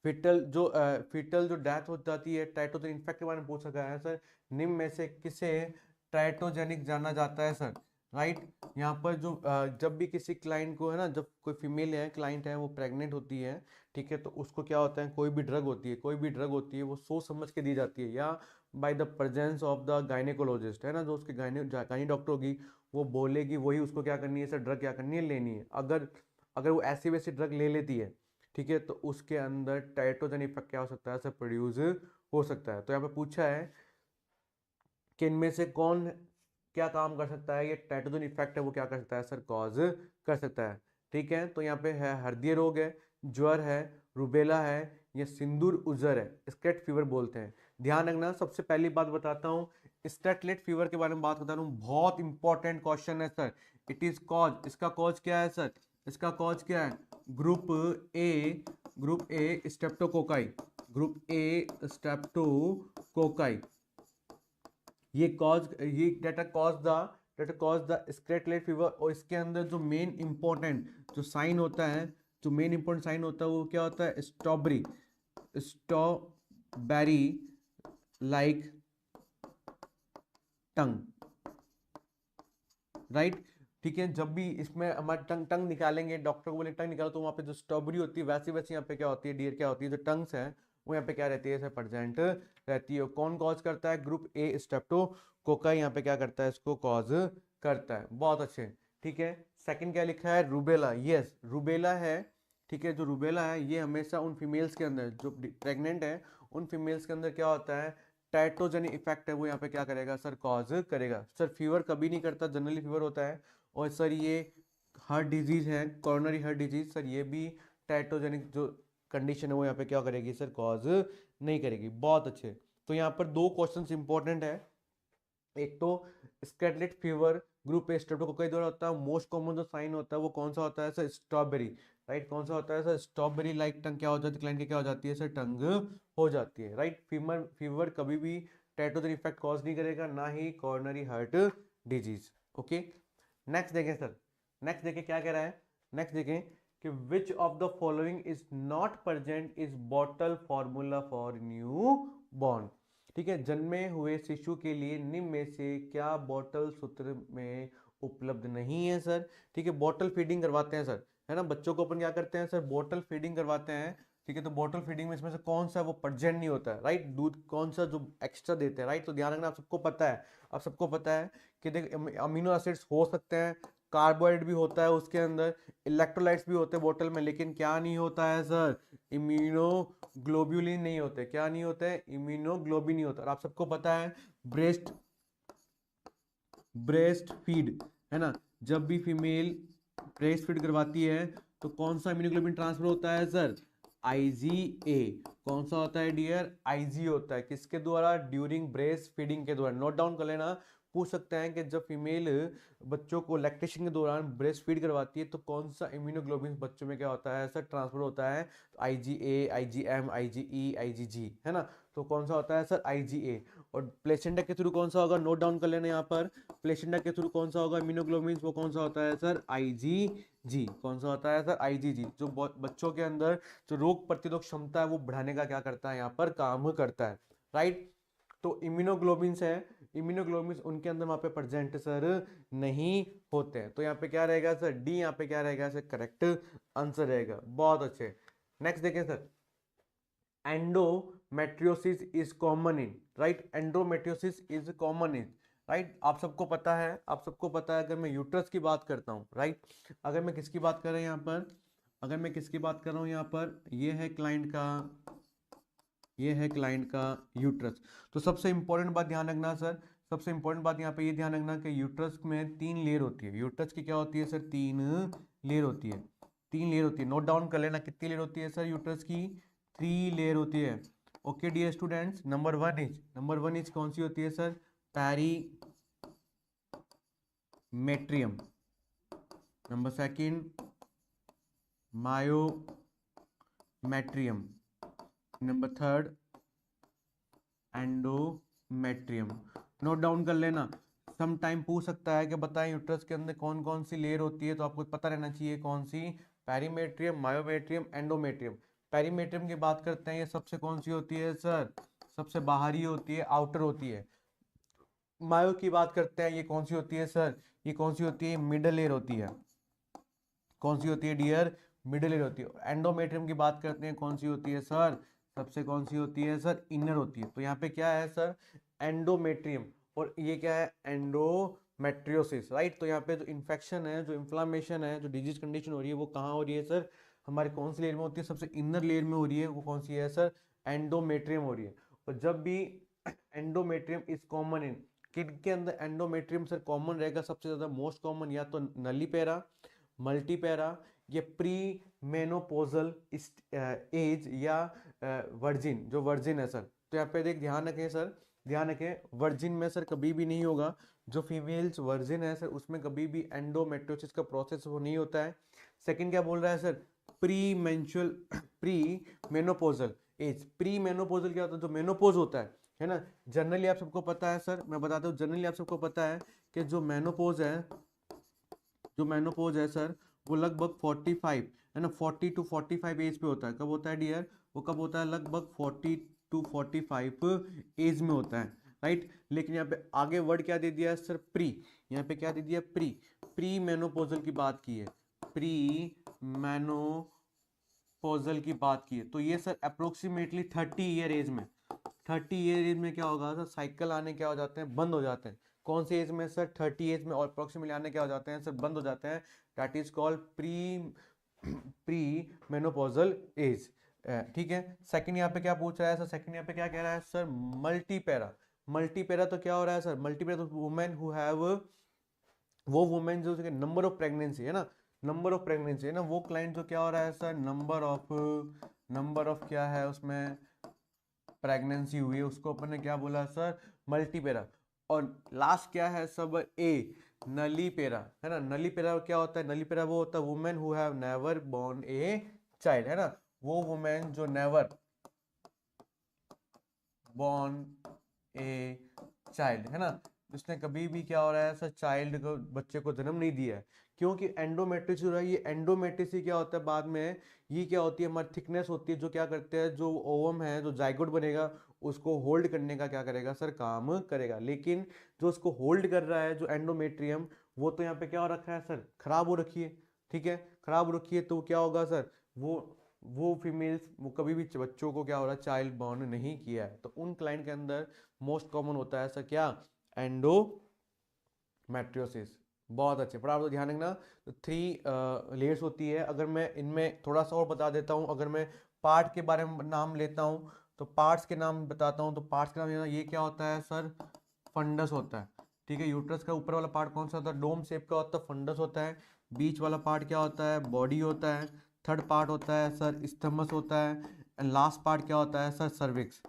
[SPEAKER 1] फीटल जो डेथ हो जाती है, टाइटोजेनिक इन्फेक्ट के बारे में पूछा गया है सर। निम्न में से किसे टाइटोजेनिक जाना जाता है सर? राइट। यहाँ पर जो जब भी किसी क्लाइंट को है ना, जब कोई फीमेल है क्लाइंट है वो प्रेग्नेंट होती है, ठीक है, तो उसको क्या होता है, कोई भी ड्रग होती है, कोई भी ड्रग होती है वो सोच समझ के दी जाती है, या by the presence of the gynaecologist, है ना, जो उसके गायनी डॉक्टर होगी वो बोलेगी वही उसको क्या करनी है सर, ड्रग क्या करनी है, लेनी है। अगर अगर वो ऐसी वैसी ड्रग ले लेती है, ठीक है, तो उसके अंदर टेट्रोजन इफेक्ट क्या हो सकता है सर, प्रोड्यूस हो सकता है। तो यहाँ पे पूछा है कि इनमें से कौन क्या काम कर सकता है, ये टेट्रोजन इफेक्ट है वो क्या कर सकता है सर, कॉज कर सकता है। ठीक है, तो यहाँ पे है हृदय रोग है, ज्वर है, रुबेला है, ये सिंदूर उजर है, स्केट फीवर बोलते हैं। ध्यान रखना, सबसे पहली बात बताता हूँ, स्टेटलेट फीवर के बारे में बात करता हूँ, बहुत इंपॉर्टेंट क्वेश्चन है सर। इट इज कॉज, इसका कॉज क्या है सर, इसका कॉज क्या है, group A, group A streptococci, group A streptococci, ये कॉज, ये डेटा कॉज द स्क्रैटलेट फीवर। और इसके अंदर जो मेन इंपॉर्टेंट जो साइन होता है, जो मेन इंपॉर्टेंट साइन होता है वो क्या होता है, स्ट्रॉबेरी, स्ट्रॉबेरी लाइक टंग, राइट। ठीक है, जब भी इसमें हमारा टंग टंग निकालेंगे, डॉक्टर को बोले टंग निकालो, तो वहाँ पे जो स्ट्रॉबेरी होती है वैसी वैसी यहाँ पे क्या होती है डियर, क्या होती है, जो टंग्स है वो यहाँ पे क्या रहती है सर, प्रेजेंट रहती है। कौन कॉज करता है, ग्रुप ए स्ट्रेप्टोकोकाई यहाँ पे क्या करता है, इसको कॉज करता है। बहुत अच्छे। ठीक है, सेकंड क्या लिखा है, रूबेला, यस रूबेला है। ठीक है, जो रूबेला है ये हमेशा उन फीमेल्स के अंदर जो प्रेग्नेंट है, उन फीमेल्स के अंदर क्या होता है, टाइट्रोजेनिक इफेक्ट है वो यहाँ पे क्या करेगा सर, कॉज करेगा। सर फीवर कभी नहीं करता, जनरली फीवर होता है। और सर ये हार्ट डिजीज है, कोरोनरी हार्ट डिजीज, सर ये भी टाइट्रोजेनिक जो कंडीशन है वो यहाँ पे क्या करेगी सर, कॉज नहीं करेगी। बहुत अच्छे। तो यहाँ पर दो क्वेश्चंस इंपॉर्टेंट है, एक तो स्कैटलेट फीवर ग्रुप ए स्ट्रेप्टोकोकाई द्वारा होता है, मोस्ट कॉमन जो साइन होता है वो कौन सा होता है सर, स्ट्रॉबेरी, राइट। कौन सा होता है सर, स्ट्रॉबेरी लाइक टंग क्या हो जाती है, क्लाइंट की क्या हो जाती है सर, टंग हो जाती है, राइट। फीवर फीवर कभी भी टेट्रोजन इफेक्ट कॉज नहीं करेगा, ना ही coronary heart disease. Okay, next देखें सर, नेक्स्ट देखें क्या कह रहा है, नेक्स्ट देखें कि which of the following is not present is bottle formula for newborn. ठीक है, जन्मे हुए शिशु के लिए निम्न में से क्या बॉटल सूत्र में उपलब्ध नहीं है सर। ठीक है, बॉटल फीडिंग करवाते हैं सर, है ना, बच्चों को अपन क्या करते हैं सर, बॉटल फीडिंग करवाते हैं। ठीक है, तो बॉटल फीडिंग में इसमें से कौन सा वो प्रेजेंट नहीं होता है, राइट, दूध कौन सा जो एक्स्ट्रा देते हैं, राइट। तो ध्यान रखना, आप सबको पता है, आप सबको पता है कि देख अमीनो एसिड्स हो सकते हैं, कार्बोहाइड्रेट भी होता है उसके अंदर, इलेक्ट्रोलाइट्स भी होते हैं बोतल में, लेकिन क्या नहीं होता है सर, इम्यूनोग्लोब्यूलिन नहीं होते। क्या नहीं होते, इम्यूनोग्लोबिन नहीं होता। और आप सबको पता है ब्रेस्ट ब्रेस्ट फीड, है ना, जब भी फीमेल ब्रेस्ट फीड करवाती है तो कौन सा इम्यूनोग्लोबिन ट्रांसफर होता है सर, IgA। कौन सा होता है डियर, IG होता है, किसके द्वारा, ड्यूरिंग ब्रेस्ट फीडिंग के द्वारा। नोट डाउन कर लेना, पूछ सकते हैं कि जब फीमेल बच्चों को लैक्टेशन के दौरान ब्रेस्ट फीड करवाती है तो कौन सा इम्यूनोग्लोबिन बच्चों में क्या होता है सर, ट्रांसफर होता है, IgA, IgM, IgE, IgG, है ना। तो कौन सा होता है सर, IgA। और प्लेसेंटा के थ्रू कौन सा होगा, नोट डाउन कर लेना यहाँ पर, प्लेसेंटा के थ्रू कौन सा होगा इम्यूनोग्लोबिन, वो कौन सा होता है सर, IgG। कौन सा होता है सर, IgG, जो बच्चों के अंदर जो रोग प्रतिरोधक क्षमता है वो बढ़ाने का क्या करता है, यहाँ पर काम करता है, राइट। तो इम्यूनोग्लोबिन्स है, इम्यूनोग्लोबिन्स उनके अंदर वहां पे प्रेजेंट सर नहीं होते हैं। तो यहाँ पे क्या रहेगा सर, डी यहाँ पे क्या रहेगा सर, करेक्ट आंसर रहेगा। बहुत अच्छे। नेक्स्ट देखें sir, endometriosis is common in, right, endometriosis is common in, right. आप सबको पता है, आप सबको पता है, अगर मैं यूट्रस की बात करता हूँ, राइट, अगर मैं किसकी बात कर रहा हूँ यहाँ पर, अगर मैं किसकी बात कर रहा हूँ यहाँ पर, ये है क्लाइंट का, ये है क्लाइंट का यूट्रस। तो सबसे इंपॉर्टेंट बात ध्यान रखना सर, सबसे इंपॉर्टेंट बात यहाँ पे ये ध्यान रखना कि यूट्रस में 3 लेयर होती है। यूट्रस की क्या होती है सर, 3 लेयर होती है, 3 लेयर होती है। नोट डाउन कर लेना, कितनी लेयर होती है सर यूट्रस की, 3 लेयर होती है। Okay dear students, number one is कौन सी होती है sir, perimetrium. Number second myometrium. Number third endometrium. Note down कर लेना, सम टाइम पूछ सकता है कि बताएं यूट्रस के अंदर कौन कौन सी लेयर होती है, तो आपको पता रहना चाहिए कौन सी, पेरीमेट्रियम, मायोमेट्रियम, एंडोमेट्रियम। पेरीमेट्रियम की बात करते हैं, ये सबसे कौन सी होती है सर, सबसे बाहरी होती है, आउटर होती है। मायो की बात करते हैं, ये कौन सी होती है सर, ये कौन सी होती है? मिडल लेयर होती है। कौन सी होती है डियर? मिडल लेयर होती है। एंडोमेट्रियम की बात करते हैं, कौन सी होती है सर? सबसे कौन सी होती है सर? इनर होती है। तो यहाँ पे क्या है सर? एंडोमेट्रियम। और ये क्या है? Endometriosis, right. तो यहाँ पे जो इन्फेक्शन है, जो इन्फ्लामेशन है, जो डिजीज कंडीशन हो रही है, वो कहाँ हो रही है सर? हमारे कौन सी लेयर में होती है? सबसे इनर लेयर में हो रही है। वो कौन सी है सर? एंडोमेट्रियम हो रही है। और जब भी endometrium is common in, kid के अंदर एंडोमेट्रियम सर कॉमन रहेगा सबसे ज्यादा, मोस्ट कॉमन, या तो नलीपेरा, मल्टीपेरा, ये प्री मेनोपोजल एज, या वर्जिन, जो वर्जिन है सर। तो यहाँ पे देख, ध्यान रखें सर, ध्यान रखें, वर्जिन में सर कभी भी नहीं होगा। जो फीमेल्स वर्जिन है सर, उसमें कभी भी एंडोमेट्रियोसिस का प्रोसेस वो नहीं होता है। सेकंड क्या बोल रहा है sir? Pre menstrual, pre menopausal age. Pre menopausal क्या होता है? जो मेनोपोज होता है ना। जनरली आप सबको पता है सर, मैं बताता हूँ, जनरली आप सबको पता है कि जो मेनोपोज है, जो मेनोपोज है सर, वो लगभग 45 है ना, 40 टू 45 एज पे होता है। कब होता है डियर? वो कब होता है? लगभग 40 टू 45 एज में होता है, राइट। लेकिन यहाँ पे आगे वर्ड क्या दे दिया है सर? प्री। यहाँ पे क्या दे दिया? प्री। प्री मेनोपोजल की बात की है, प्री मेनोपोजल की बात की है। तो ये सर अप्रोक्सीमेटली 30 ईयर एज में, 30 ईयर एज में क्या होगा सर? साइकिल आने क्या हो जाते हैं? बंद हो जाते हैं। कौन से एज में सर? 30 एज में। और अप्रोक्सीमेटली आने क्या हो जाते हैं सर? बंद हो जाते हैं। That is called pre menopausal as. ठीक है। सेकंड यहाँ पे क्या पूछ रहा है सर? सेकंड यहाँ पे क्या कह रहा है सर? मल्टीपेरा। मल्टीपेरा तो क्या हो रहा है सर? मल्टीपेरा तो वुमेन हु हैव, वो वुमेन जो नंबर ऑफ प्रेगनेंसी है ना, नंबर ऑफ प्रेगनेंसी है ना, वो क्लाइंट जो क्या हो रहा है सर? नंबर ऑफ क्या है उसमें? प्रेगनेंसी हुई है, उसको अपन ने क्या बोला सर? मल्टीपेरा। और लास्ट क्या है सब? ए, नलीपेरा, है ना। नलीपेरा क्या होता है? नलीपेरा वो होता है women who have never born a child, है ना। वो वुमेन जो नेवर बॉर्न ए चाइल्ड, है ना, जिसने कभी भी क्या हो रहा है सर? चाइल्ड को, बच्चे को जन्म नहीं दिया है। क्योंकि एंडोमेट्रिस हो रहा है, ये एंडोमेट्रिस ही क्या होता है बाद में? ये क्या होती है? हमारी थिकनेस होती है, जो क्या करते हैं, जो ओवम है, जो जाइगोट बनेगा, उसको होल्ड करने का क्या करेगा सर? काम करेगा। लेकिन जो उसको होल्ड कर रहा है, जो एंडोमेट्रियम, वो तो यहाँ पे क्या हो रखा है सर? खराब हो रखी है। ठीक है, खराब हो रखी है। तो क्या होगा सर? वो फीमेल्स, वो कभी भी बच्चों को क्या हो रहा है? चाइल्ड बॉर्न नहीं किया है। तो उन क्लाइंट के अंदर मोस्ट कॉमन होता है सर क्या? एंडोमेट्रियोसिस। बहुत अच्छे, बड़ा तो ध्यान रखना। तो 3 लेयर्स होती है। अगर मैं इनमें थोड़ा सा और बता देता हूँ, अगर मैं पार्ट के बारे में नाम लेता हूँ, तो पार्ट्स के नाम बताता हूँ। तो पार्ट्स के नाम ये क्या होता है सर? फंडस होता है। ठीक है, यूट्रस का ऊपर वाला पार्ट कौन सा होता है? डोम शेप का होता है, फंडस होता है। बीच वाला पार्ट क्या होता है? बॉडी होता है। थर्ड पार्ट होता है सर स्थमस होता है। एंड लास्ट पार्ट क्या होता है सर? सर्विक्स।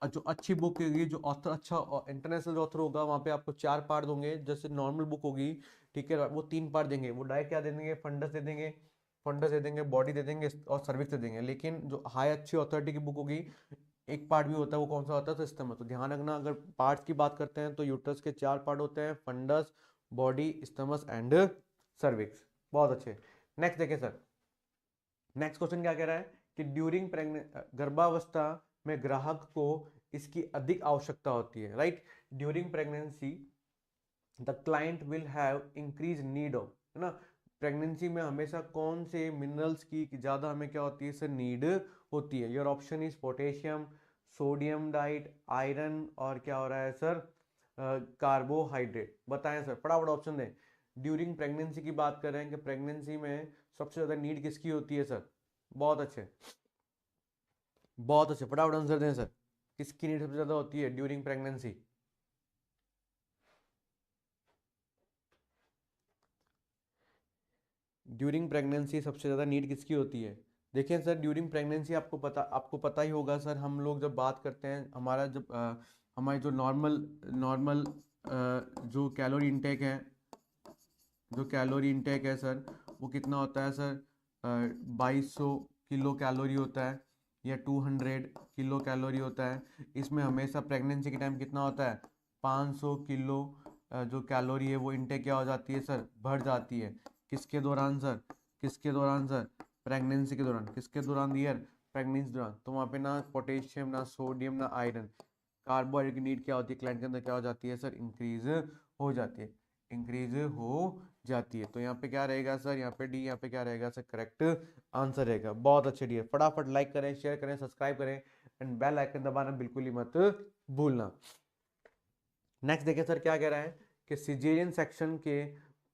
[SPEAKER 1] जो अच्छी बुक होगी, जो ऑथर अच्छा इंटरनेशनल ऑथर होगा, वहाँ पे आपको 4 पार्ट होंगे। जैसे नॉर्मल बुक होगी, ठीक है, वो 3 पार्ट देंगे। वो डायरेक्ट क्या दे देंगे? फंडस दे देंगे, फंडस दे देंगे, बॉडी दे देंगे, और सर्विक्स दे देंगे। लेकिन जो हाई अच्छी अथॉरिटी की बुक होगी, एक पार्ट भी होता है, वो कौन सा होता है? तो स्टमक। तो ध्यान रखना, अगर पार्ट्स की बात करते हैं तो यूट्रस के 4 पार्ट होते हैं: फंडस, बॉडी, स्टमस एंड सर्विक्स। बहुत अच्छे। नेक्स्ट देखें सर, नेक्स्ट क्वेश्चन क्या कह रहा है कि ड्यूरिंग गर्भावस्था में ग्राहक को इसकी अधिक आवश्यकता होती है, right. During pregnancy the client will have increase need of, है ना। प्रेगनेंसी में हमेशा कौन से मिनरल्स की ज्यादा हमें क्या होती है सर? नीड होती है। Your option is potassium, sodium diet, iron, और क्या हो रहा है सर? कार्बोहाइड्रेट। बताएं सर, फटाफट ऑप्शन दें। ड्यूरिंग प्रेगनेंसी की बात कर रहे हैं कि प्रेगनेंसी में सबसे ज्यादा नीड किसकी होती है सर? बहुत अच्छे, बहुत अच्छे, फटाफट आंसर दें सर। किसकी नीड सबसे ज्यादा होती है ड्यूरिंग प्रेगनेंसी? ड्यूरिंग प्रेगनेंसी सबसे ज़्यादा नीड किसकी होती है? देखिए सर, ड्यूरिंग प्रेगनेंसी आपको पता ही होगा सर। हम लोग जब बात करते हैं, हमारा जब हमारी जो नॉर्मल नॉर्मल जो कैलोरी इंटेक है, जो कैलोरी इंटेक है सर, वो कितना होता है सर? 2200 किलो कैलोरी होता है, या 200 किलो कैलोरी होता है। इसमें हमेशा प्रेगनेंसी के टाइम कितना होता है? 500 किलो जो कैलोरी है वो इंटेक क्या हो जाती है सर? बढ़ जाती है। किसके दौरान सर? किसके दौरान सर? प्रेगनेंसी के दौरान। किसके दौरान डियर? प्रेगनेंसी दौरान। तो वहाँ पे ना पोटेशियम, ना सोडियम, ना आयरन, कार्बोहाइड्रेट की नीड क्या होती है क्लाइंट के अंदर? क्या हो जाती है सर? इंक्रीज हो जाती है। इंक्रीज हो जाती है। तो यहाँ पे क्या रहेगा सर, यहाँ पे डी, यहाँ पे क्या रहेगा सर, करेक्ट आंसर रहेगा। बहुत अच्छे डी है। फटाफट लाइक करें, शेयर करें, सब्सक्राइब करें एंड बेल आइकन दबाना बिल्कुल ही मत भूलना। नेक्स्ट देखिए सर क्या कह रहा है कि सिजेरियन सेक्शन के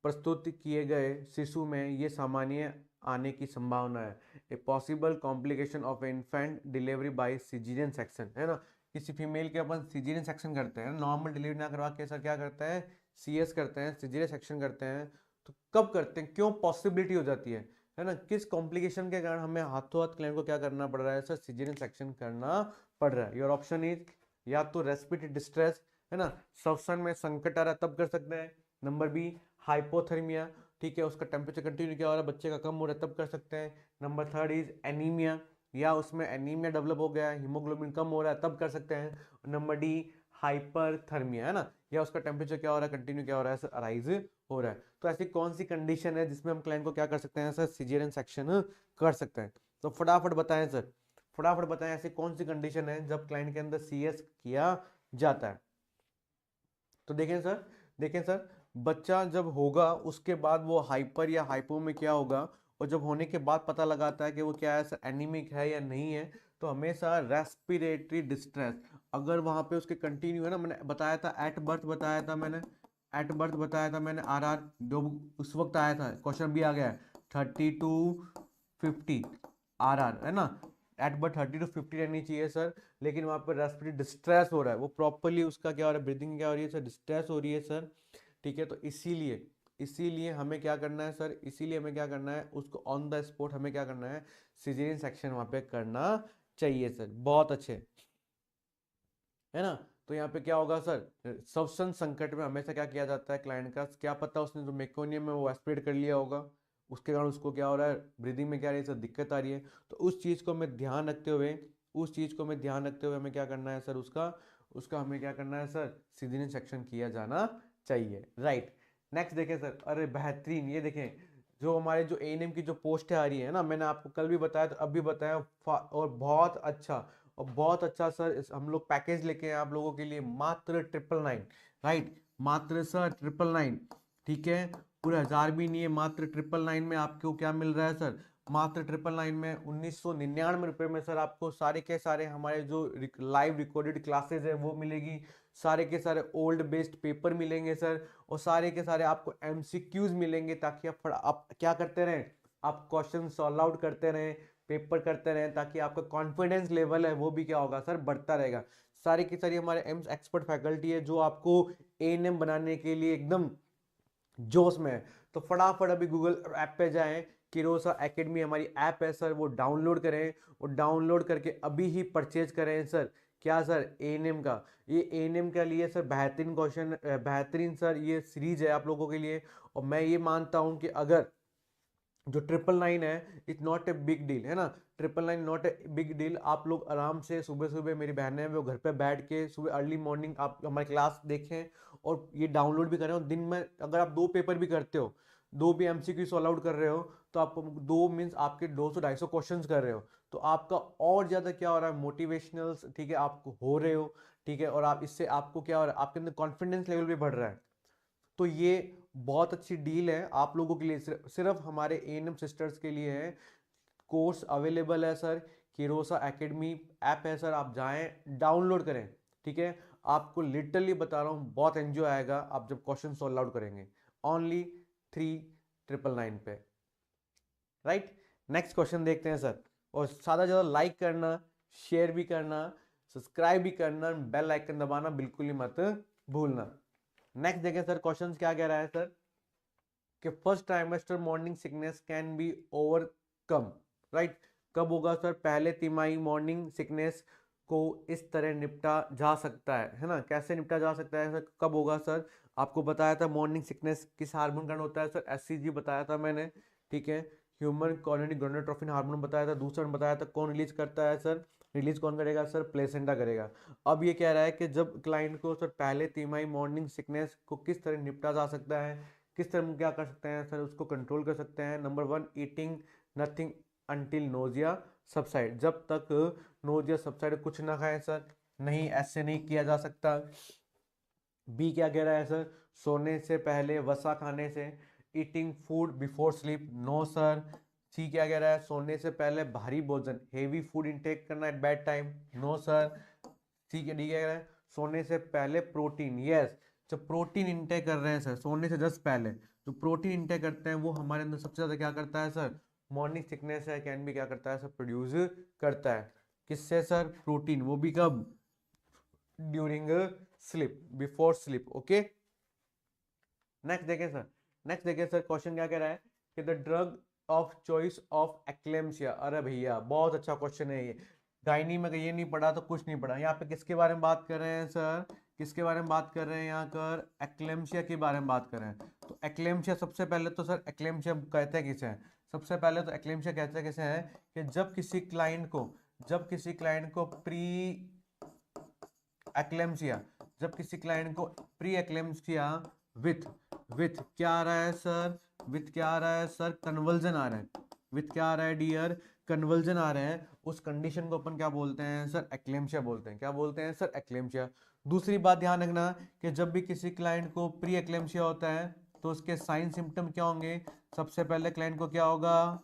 [SPEAKER 1] प्रस्तुत किए गए शिशु में ये सामान्य आने की संभावना है। A possible complication of infant delivery by caesarean section, है ना। किसी फीमेल के अपन सिजेरियन सेक्शन करते हैं, नॉर्मल डिलीवरी ना करवा के सर क्या करते हैं, सीएस करते हैं, सिजेरियन सेक्शन करते हैं। तो कब करते हैं, क्यों पॉसिबिलिटी हो जाती है ना, किस कॉम्प्लिकेशन के कारण हमें हाथों हाथ क्लाइंट को क्या करना पड़ रहा है सर, सिजेरियन सेक्शन करना पड़ रहा है। योर ऑप्शन इज या तो रेस्पिरेटरी डिस्ट्रेस, है ना, श्वसन में संकट आ रहा है तब कर सकते हैं। नंबर बी हाइपोथर्मिया, ठीक है, उसका टेम्परेचर कंटिन्यू क्या हो रहा है, बच्चे का कम हो रहा है तब कर सकते हैं। नंबर थर्ड इज एनीमिया, या उसमें एनीमिया डेवलप हो गया है, हीमोग्लोबिन कम हो रहा है तब कर सकते हैं। नंबर डी हाइपरथर्मिया, है ना, या उसका टेम्परेचर क्या हो रहा है, कंटिन्यू क्या हो रहा है सर, अराइज हो रहा है। तो ऐसी कौन सी कंडीशन है जिसमें हम क्लाइंट को क्या कर सकते हैं सर, सिजेरियन सेक्शन कर सकते हैं। तो फटाफट बताएं सर, फटाफट बताएं ऐसी कौन सी कंडीशन है जब क्लाइंट के अंदर सीएस किया जाता है। तो देखें सर, बच्चा जब होगा उसके बाद वो हाइपर या हाइपो में क्या होगा, और जब होने के बाद पता लगाता है कि वो क्या है सर, एनीमिक है या नहीं है, तो हमेशा रेस्पिरेटरी डिस्ट्रेस अगर वहां पे उसके कंटिन्यू है ना, मैंने बताया था एट बर्थ, बताया था मैंने एट बर्थ, बताया था मैंने आर जो उस वक्त आया था, क्वेश्चन भी आ गया है 30 to 50 आर है ना, एट बर्थ 30 to 50 रहनी चाहिए सर। लेकिन वहाँ पर रेस्पिरेटरी डिस्ट्रेस हो रहा है, वो प्रॉपरली उसका क्या हो रहा है, ब्रीदिंग क्या हो रही है सर, डिस्ट्रेस हो रही है सर, ठीक है। तो इसीलिए इसीलिए हमें क्या करना है सर, इसीलिए हमें क्या करना है, उसको ऑन द स्पॉट हमें क्या करना है, सिजेरियन सेक्शन वहाँ पे करना चाहिए सर। बहुत अच्छे, है ना। तो यहाँ पे क्या होगा सर, श्वसन संकट में हमेशा क्या किया जाता है, क्लाइंट का क्या पता उसने जो मेकोनियम है वो एस्पिरेट कर लिया होगा, उसके कारण उसको क्या हो रहा है, ब्रीदिंग में क्या रही है सर, दिक्कत आ रही है। तो उस चीज़ को हमें ध्यान रखते हुए, उस चीज़ को हमें ध्यान रखते हुए हमें क्या करना है सर, उसका उसका हमें क्या करना है सर, सिजेरियन सेक्शन किया जाना चाहिए, राइट। नेक्स्ट देखें सर, अरे बेहतरीन, ये देखें जो हमारे जो एएनएम की जो पोस्ट आ रही है ना, मैंने आपको कल भी बताया तो अब भी बताया, और बहुत अच्छा, और बहुत अच्छा सर, हम लोग पैकेज लेके हैं आप लोगों के लिए मात्र 999, राइट, मात्र सर 999, ठीक है, पूरे 1000 भी नहीं है, मात्र 999 में आपको क्या मिल रहा है सर, मात्र 999 में 1999 रुपये में सर आपको सारे के सारे हमारे जो लाइव रिकॉर्डेड क्लासेज है वो मिलेगी, सारे के सारे ओल्ड बेस्ड पेपर मिलेंगे सर, और सारे के सारे आपको एमसीक्यूज मिलेंगे, ताकि आप क्या करते रहें, आप क्वेश्चन सॉल्व आउट करते रहें, पेपर करते रहें, ताकि आपका कॉन्फिडेंस लेवल है वो भी क्या होगा सर, बढ़ता रहेगा। सारी की सारी हमारे एम्स एक्सपर्ट फैकल्टी है जो आपको एएनएम बनाने के लिए एकदम जोश में है। तो फटाफट अभी गूगल ऐप पे जाएं, किरोसा एकेडमी हमारी ऐप है सर, वो डाउनलोड करें, और डाउनलोड करके अभी ही परचेज करें सर। क्या सर, एएनएम का, ये एएनएम के लिए सर बेहतरीन क्वेश्चन, बेहतरीन सर ये सीरीज है आप लोगों के लिए। और मैं ये मानता हूं कि अगर जो 999 है it's not a big deal, है ना, 999 नॉट ए बिग डील, आप लोग आराम से सुबह सुबह, मेरी बहनें हैं वो घर पे बैठ के सुबह अर्ली मॉर्निंग आप हमारी क्लास देखें, और ये डाउनलोड भी करें, और दिन में अगर आप 2 पेपर भी करते हो, 2 भी एमसीक्यू सॉल्व आउट कर रहे हो, तो आपको 2 मीन्स आपके 200-250 क्वेश्चंस कर रहे हो, तो आपका और ज़्यादा क्या हो रहा है, मोटिवेशनल, ठीक है, आपको हो रहे हो, ठीक है, और आप इससे आपको क्या हो रहा है, आपके अंदर कॉन्फिडेंस लेवल भी बढ़ रहा है। तो ये बहुत अच्छी डील है आप लोगों के लिए, सिर्फ हमारे एएनएम सिस्टर्स के लिए है। कोर्स अवेलेबल है सर, किरोसा एकेडमी ऐप है सर, आप जाएं डाउनलोड करें, ठीक है। आपको लिटरली बता रहा हूँ बहुत एंजॉय आएगा आप जब क्वेश्चन सॉल्व आउट करेंगे, ओनली 3999 पे, राइट। नेक्स्ट क्वेश्चन देखते हैं सर, और ज़्यादा ज़्यादा लाइक करना, शेयर भी करना, सब्सक्राइब भी करना, बेल आइकन दबाना बिल्कुल ही मत भूलना। नेक्स्ट देखें सर, क्वेश्चन क्या कह रहा है सर, कि first trimester morning sickness can be overcome, right. कब होगा सर, पहले तिमाही मॉर्निंग सिकनेस को इस तरह निपटा जा सकता है ना, कैसे निपटा जा सकता है सर, कब होगा सर। आपको बताया था मॉर्निंग सिकनेस किस हार्मोन कारण होता है सर, एचसीजी बताया था मैंने, ठीक है, ह्यूमन कॉलोनिक गोनाडोट्रोपिन हार्मोन बताया था। दूसरा बताया था कौन रिलीज करता है सर, रिलीज कौन करेगा सर, प्लेसेंटा करेगा। अब ये कह रहा है कि जब क्लाइंट को सर पहले तिमाही मॉर्निंग सिकनेस को किस तरह निपटा जा सकता है, किस तरह हम क्या कर सकते हैं सर, उसको कंट्रोल कर सकते हैं। Number 1, eating nothing until nausea subside, जब तक नोजिया सबसाइड कुछ ना खाएं सर, नहीं, ऐसे नहीं किया जा सकता। बी क्या कह रहा है सर, सोने से पहले वसा खाने से। Eating food before sleep, no sir. C क्या कह रहा है, सोने से पहले भारी भोजन, हेवी फूड इंटेक करना at bed time, no sir. ठीक है, डी क्या कह रहा है, सोने से पहले प्रोटीन, यस। जब प्रोटीन इंटेक कर रहे हैं सर सोने से जस्ट पहले, जो प्रोटीन इंटेक करते हैं वो हमारे अंदर सबसे ज्यादा क्या करता है सर, मॉर्निंग सिकनेस है कैन भी क्या करता है सर, प्रोड्यूस करता है। किससे सर, प्रोटीन, वो भी कब, during sleep, before sleep. Okay, next देखें सर, नेक्स्ट देखें सर, क्वेश्चन क्या कह रहा है कि the drug of choice of eclampsia. अरे भैया बहुत अच्छा क्वेश्चन है ये, गायनी में ये नहीं पढ़ा तो कुछ नहीं पढ़ा। यहाँ पे किसके बारे में बात कर रहे हैं सर, किसके बारे में बात कर रहे हैं, यहाँ कर एक्लेम्सिया के बारे में बात कर रहे हैं। तो एक्लेम्सिया सबसे पहले तो सर, एक्लेम्सिया कहते हैं किसे हैं, सबसे पहले तो एक्लेम्सिया कहते हैं किसे हैं कि जब किसी क्लाइंट को प्री एक्लेम्सिया, जब किसी क्लाइंट को प्री एक्लेम्सिया विथ विथ क्या आ रहा है सर, विथ क्या आ रहा है सर, कन्वर्जन आ रहा है, विथ क्या आ रहा है डियर, कन्वर्जन आ रहे हैं, उस कंडीशन को अपन क्या बोलते हैं सर, एक्लेम्सिया बोलते हैं। क्या बोलते हैं सर, एक्लेम्सिया। दूसरी बात ध्यान रखना कि जब भी किसी क्लाइंट को प्री एक्लेम्सिया होता है तो उसके साइन सिम्टम क्या होंगे, सबसे पहले क्लाइंट को क्या होगा,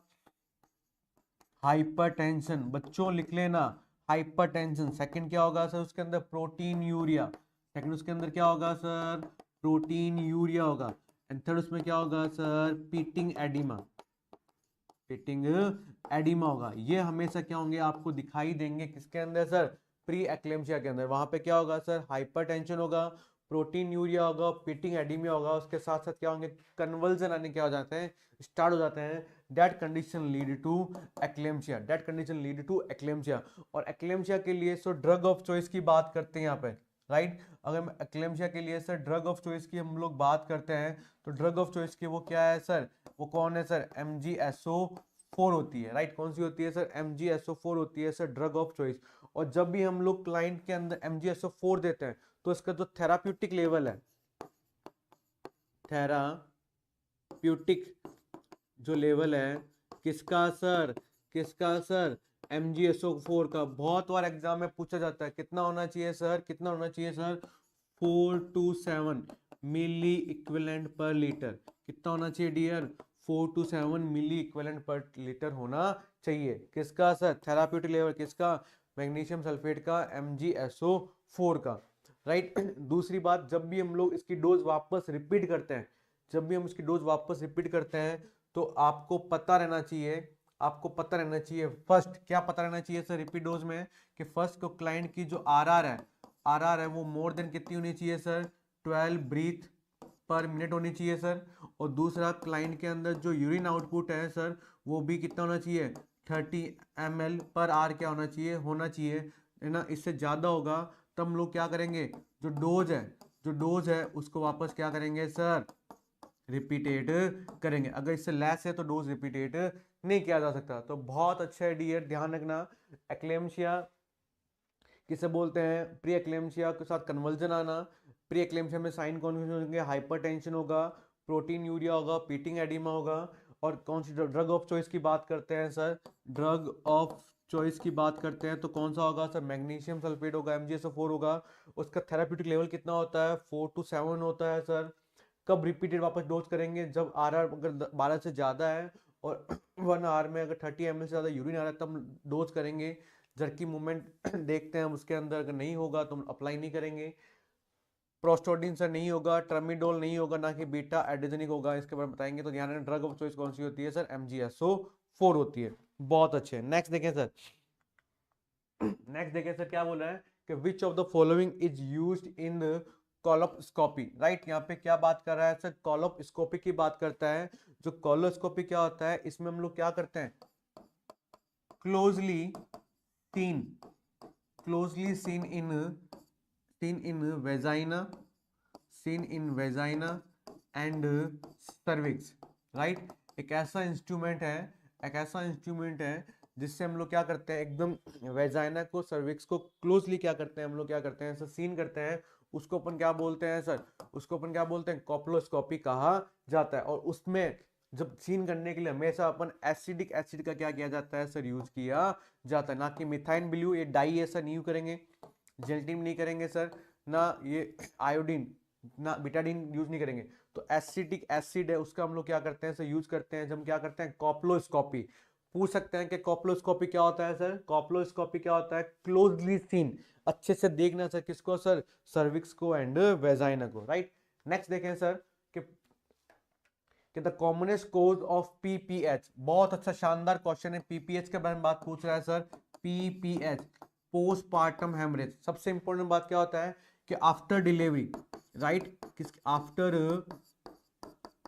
[SPEAKER 1] हाइपरटेंशन, बच्चों लिख लेना, हाइपरटेंशन। सेकंड क्या होगा सर उसके अंदर, प्रोटीन यूरिया, सेकंड उसके अंदर क्या होगा सर, प्रोटीन यूरिया होगा। एंड थर्ड उसमें क्या होगा sir, pitting oedema, pitting oedema होगा। ये हमेशा क्या होंगे, आपको दिखाई देंगे किसके अंदर सर, प्री एक्लेम्सिया के अंदर। वहां पे क्या होगा सर, हाइपरटेंशन होगा, प्रोटीन यूरिया होगा, पीटिंग एडिमिया होगा, उसके साथ साथ क्या होंगे, कन्वल्जन आने क्या हो जाते हैं, स्टार्ट हो जाते हैं। That condition lead to eclampsia, that condition lead to eclampsia. और एक्लेम्सिया के लिए सो ड्रग ऑफ चॉइस की बात करते हैं यहाँ पे, राइट। अगर एक्लेम्सिया के लिए सर ड्रग ऑफ चॉइस की हम लोग बात करते हैं तो ड्रग ऑफ चॉइस की वो क्या है सर, वो कौन है सर, MgSO4 होती है, राइट। कौन सी होती है सर, MgSO4 होती है सर ड्रग ऑफ चॉइस। और जब भी हम लोग क्लाइंट के अंदर MgSO4 देते हैं तो इसका जो थेराप्यूटिक लेवल है, थेराप्यूटिक जो लेवल है किसका सर, किसका सर, MgSO4 का। बहुत बार एग्जाम में पूछा जाता है कितना होना चाहिए सर, कितना होना चाहिए sir, 4 to 7 milliequivalent per litre. कितना होना चाहिए dear, 4 to 7 milliequivalent per litre होना चाहिए। किसका सर, थेराप्यूटिक लेवल किसका, मैग्नीशियम सल्फेट का, MgSO4 का, राइट। दूसरी बात, जब भी हम लोग इसकी डोज वापस रिपीट करते हैं, जब भी हम इसकी डोज वापस रिपीट करते हैं तो आपको पता रहना चाहिए, आपको पता रहना चाहिए फर्स्ट, क्या पता रहना चाहिए सर रिपीट डोज में, कि फर्स्ट को क्लाइंट की जो आरआर है वो मोर देन कितनी होनी चाहिए सर, 12 ब्रीथ पर मिनट होनी चाहिए सर। और दूसरा क्लाइंट के अंदर जो यूरिन आउटपुट है सर वो भी कितना होना चाहिए, 30 ml पर आर क्या होना चाहिए, है ना। इससे ज़्यादा होगा तब हम लोग क्या करेंगे, जो डोज है उसको वापस क्या करेंगे सर, रिपीटेट करेंगे। अगर इससे लेस है तो डोज रिपीटेट नहीं किया जा सकता। तो बहुत अच्छा है डियर, ध्यान रखना, एक्लेम्शिया किसे बोलते हैं, प्री एक्लेम्शिया के साथ कन्वर्जन आना। प्री एक्लेम्शिया में साइन कौन कौन से होंगे, हाइपरटेंशन होगा, प्रोटीन यूरिया होगा, पीटिंग एडिमा होगा। और कौन सी ड्रग ऑफ चॉइस की बात करते हैं सर, ड्रग ऑफ चॉइस की बात करते हैं तो कौन सा होगा सर, मैग्नीशियम सल्फेट होगा, MgSO4 होगा। उसका थेराप्यूटिक लेवल कितना होता है, 4 to 7 होता है सर। कब रिपीटेड वापस डोज करेंगे, जब आरआर अगर 12 से ज़्यादा है और 1 आवर में अगर 30 ml से ज़्यादा यूरिन आ रहा है तब डोज करेंगे। जर्की मूवमेंट देखते हैं उसके अंदर, अगर नहीं होगा तो हम अप्लाई नहीं करेंगे। प्रोस्टोडिन सर नहीं होगा, ट्रामिडोल नहीं होगा, ना कि बीटा एड्रेजेनिक होगा, इसके बारे में बताएंगे। तो ध्यान रखना, ड्रग ऑफ चॉइस कौन सी होती है सर, MgSO4 होती है। बहुत अच्छे, नेक्स्ट देखें सर, नेक्स्ट देखें सर क्या बोल रहा है कि which of the following is used in colonoscopy, right. यहाँ पे क्या बात कर रहा है सर, कोलोस्कोपी की बात करता है। जो कोलोस्कोपी क्या होता है, इसमें हम लोग क्या करते हैं, closely seen, closely seen in vagina, seen in vagina and cervix, right. एक ऐसा इंस्ट्रूमेंट है, एक ऐसा इंस्ट्रूमेंट है जिससे हम लोग क्या करते हैं, एकदम वेजाइना को, सर्विक्स को क्लोजली क्या करते हैं, हम लोग क्या करते हैं सर, सीन करते हैं। उसको अपन क्या बोलते हैं सर, उसको अपन क्या बोलते हैं, कोप्लोस्कोपी कहा जाता है। और उसमें जब सीन करने के लिए हमेशा अपन एसिडिक एसिड का क्या किया जाता है सर, यूज किया जाता है, ना कि मिथाइन ब्लू, ये डाई ऐसा नहीं यूज करेंगे, जेल्टिन नहीं करेंगे सर, ना ये आयोडीन, ना, बिटाडीन यूज नहीं करेंगे। तो एसिटिक एसिड है उसका हम लोग क्या करते हैं सर, यूज करते हैं जब हम क्या करते हैं कॉप्लोस्कोपी। पूछ सकते हैं कि कॉप्लोस्कोपी क्या होता है सर, कॉप्लोस्कोपी क्या होता है, क्लोजली सीन, अच्छे से देखना सर, किसको सर, सर्विक्स को एंड वेजाइना को, राइट। नेक्स्ट देखें सर कि the commonest cause of PPH, बहुत अच्छा शानदार क्वेश्चन है, पीपीएच के बारे में बात पूछ रहा है सर, पीपीएच पोस्टपार्टम हेमरेज। सबसे इंपॉर्टेंट बात क्या होता है कि आफ्टर डिलीवरी, राइट, किस आफ्टर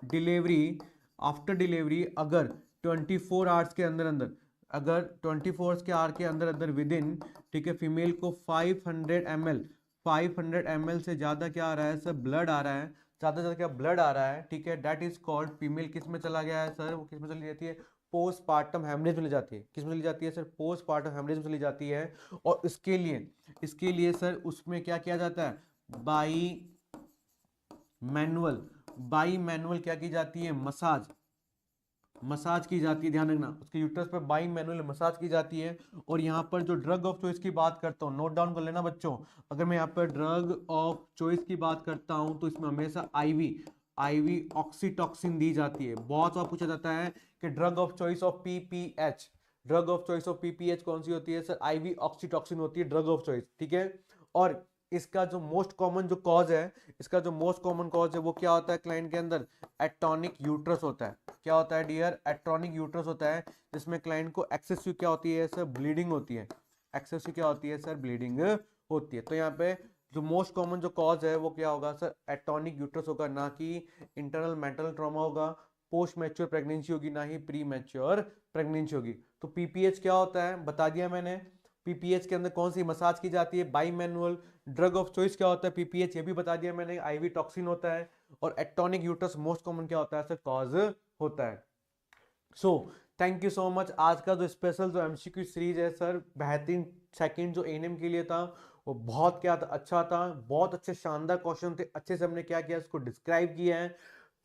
[SPEAKER 1] डिलीवरी, आफ्टर डिलीवरी अगर 24 आवर्स के अंदर अंदर, अगर 24 के आवर के अंदर अंदर विद इन, ठीक है, फीमेल को 500 ml, 500 ml से ज्यादा क्या आ रहा है सर, ब्लड आ रहा है, ज्यादा से ज्यादा क्या ब्लड आ रहा है, ठीक है, दैट इज कॉल्ड फीमेल किस में चला गया है सर, वो किस में चली जाती है, पोस्टपार्टम हेमरेज में चली जाती है, किस में चली जाती है सर, पोस्टपार्टम हेमरेज में चली जाती है। और इसके लिए सर उसमें क्या किया जाता है, बाई मैनुअल, बाई मैनुअल क्या की जाती है, मसाज, मसाज की जाती है, ध्यान रखना उसके यूट्रस पर बाई मैनुअल मसाज की जाती है। और यहाँ पर जो ड्रग ऑफ चॉइस की बात करता हूँ, नोट डाउन कर लेना बच्चों, अगर मैं यहाँ पर ड्रग ऑफ चॉइस की बात करता हूँ तो इसमें हमेशा आईवी, आईवी ऑक्सीटॉक्सिन दी जाती है। बहुत बार पूछा जाता है कि drug of choice of PPH, drug of choice of PPH कौन सी होती है सर, आईवी ऑक्सीटॉक्सिन होती है ड्रग ऑफ चॉइस, ठीक है। और इसका जो मोस्ट कॉमन जो कॉज है, इसका जो मोस्ट कॉमन कॉज है वो क्या होता है क्लाइंट के अंदर, एटॉनिक यूट्रस होता है। क्या होता है डियर, एट्रॉनिक यूट्रस होता है, जिसमें क्लाइंट को एक्सेसिव क्या होती है सर, ब्लीडिंग होती है, एक्सेसिव क्या होती है सर, ब्लीडिंग होती है। तो यहाँ पे जो मोस्ट कॉमन जो कॉज है वो क्या होगा सर, एटॉनिक यूट्रस होगा, ना कि इंटरनल मेंटल ट्रॉमा होगा, पोस्ट मैच्योर प्रेगनेंसी होगी, ना ही प्री मैच्योर प्रेगनेंसी होगी। तो पीपीएच क्या होता है बता दिया मैंने, पीपीएच के अंदर कौन सी मसाज की जाती है, by manual. Drug of choice क्या होता है पीपीएच, ये भी बता दिया मैंने, आईवी टॉक्सिन होता है। और एटॉनिक यूट्रस मोस्ट कॉमन क्या होता है सर, कॉज होता है। So thank you so much. आज का जो स्पेशल जो एमसीक्यू सीरीज है सर, बेहतरीन सेकंड जो एएनएम के लिए था वो बहुत क्या था, अच्छा था, बहुत अच्छे शानदार क्वेश्चन थे, अच्छे से हमने क्या किया इसको डिस्क्राइब किया है,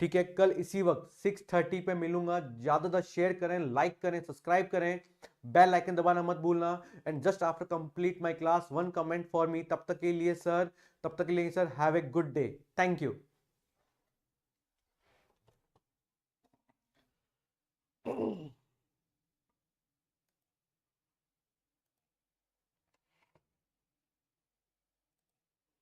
[SPEAKER 1] ठीक है। कल इसी वक्त 6:30 पे मिलूंगा, ज्यादा ज्यादा शेयर करें, लाइक करें, सब्सक्राइब करें, बेल आइकन दबाना मत भूलना। And just after complete my class one comment for me. तब तक के लिए सर, तब तक के लिए sir have a good day, thank you.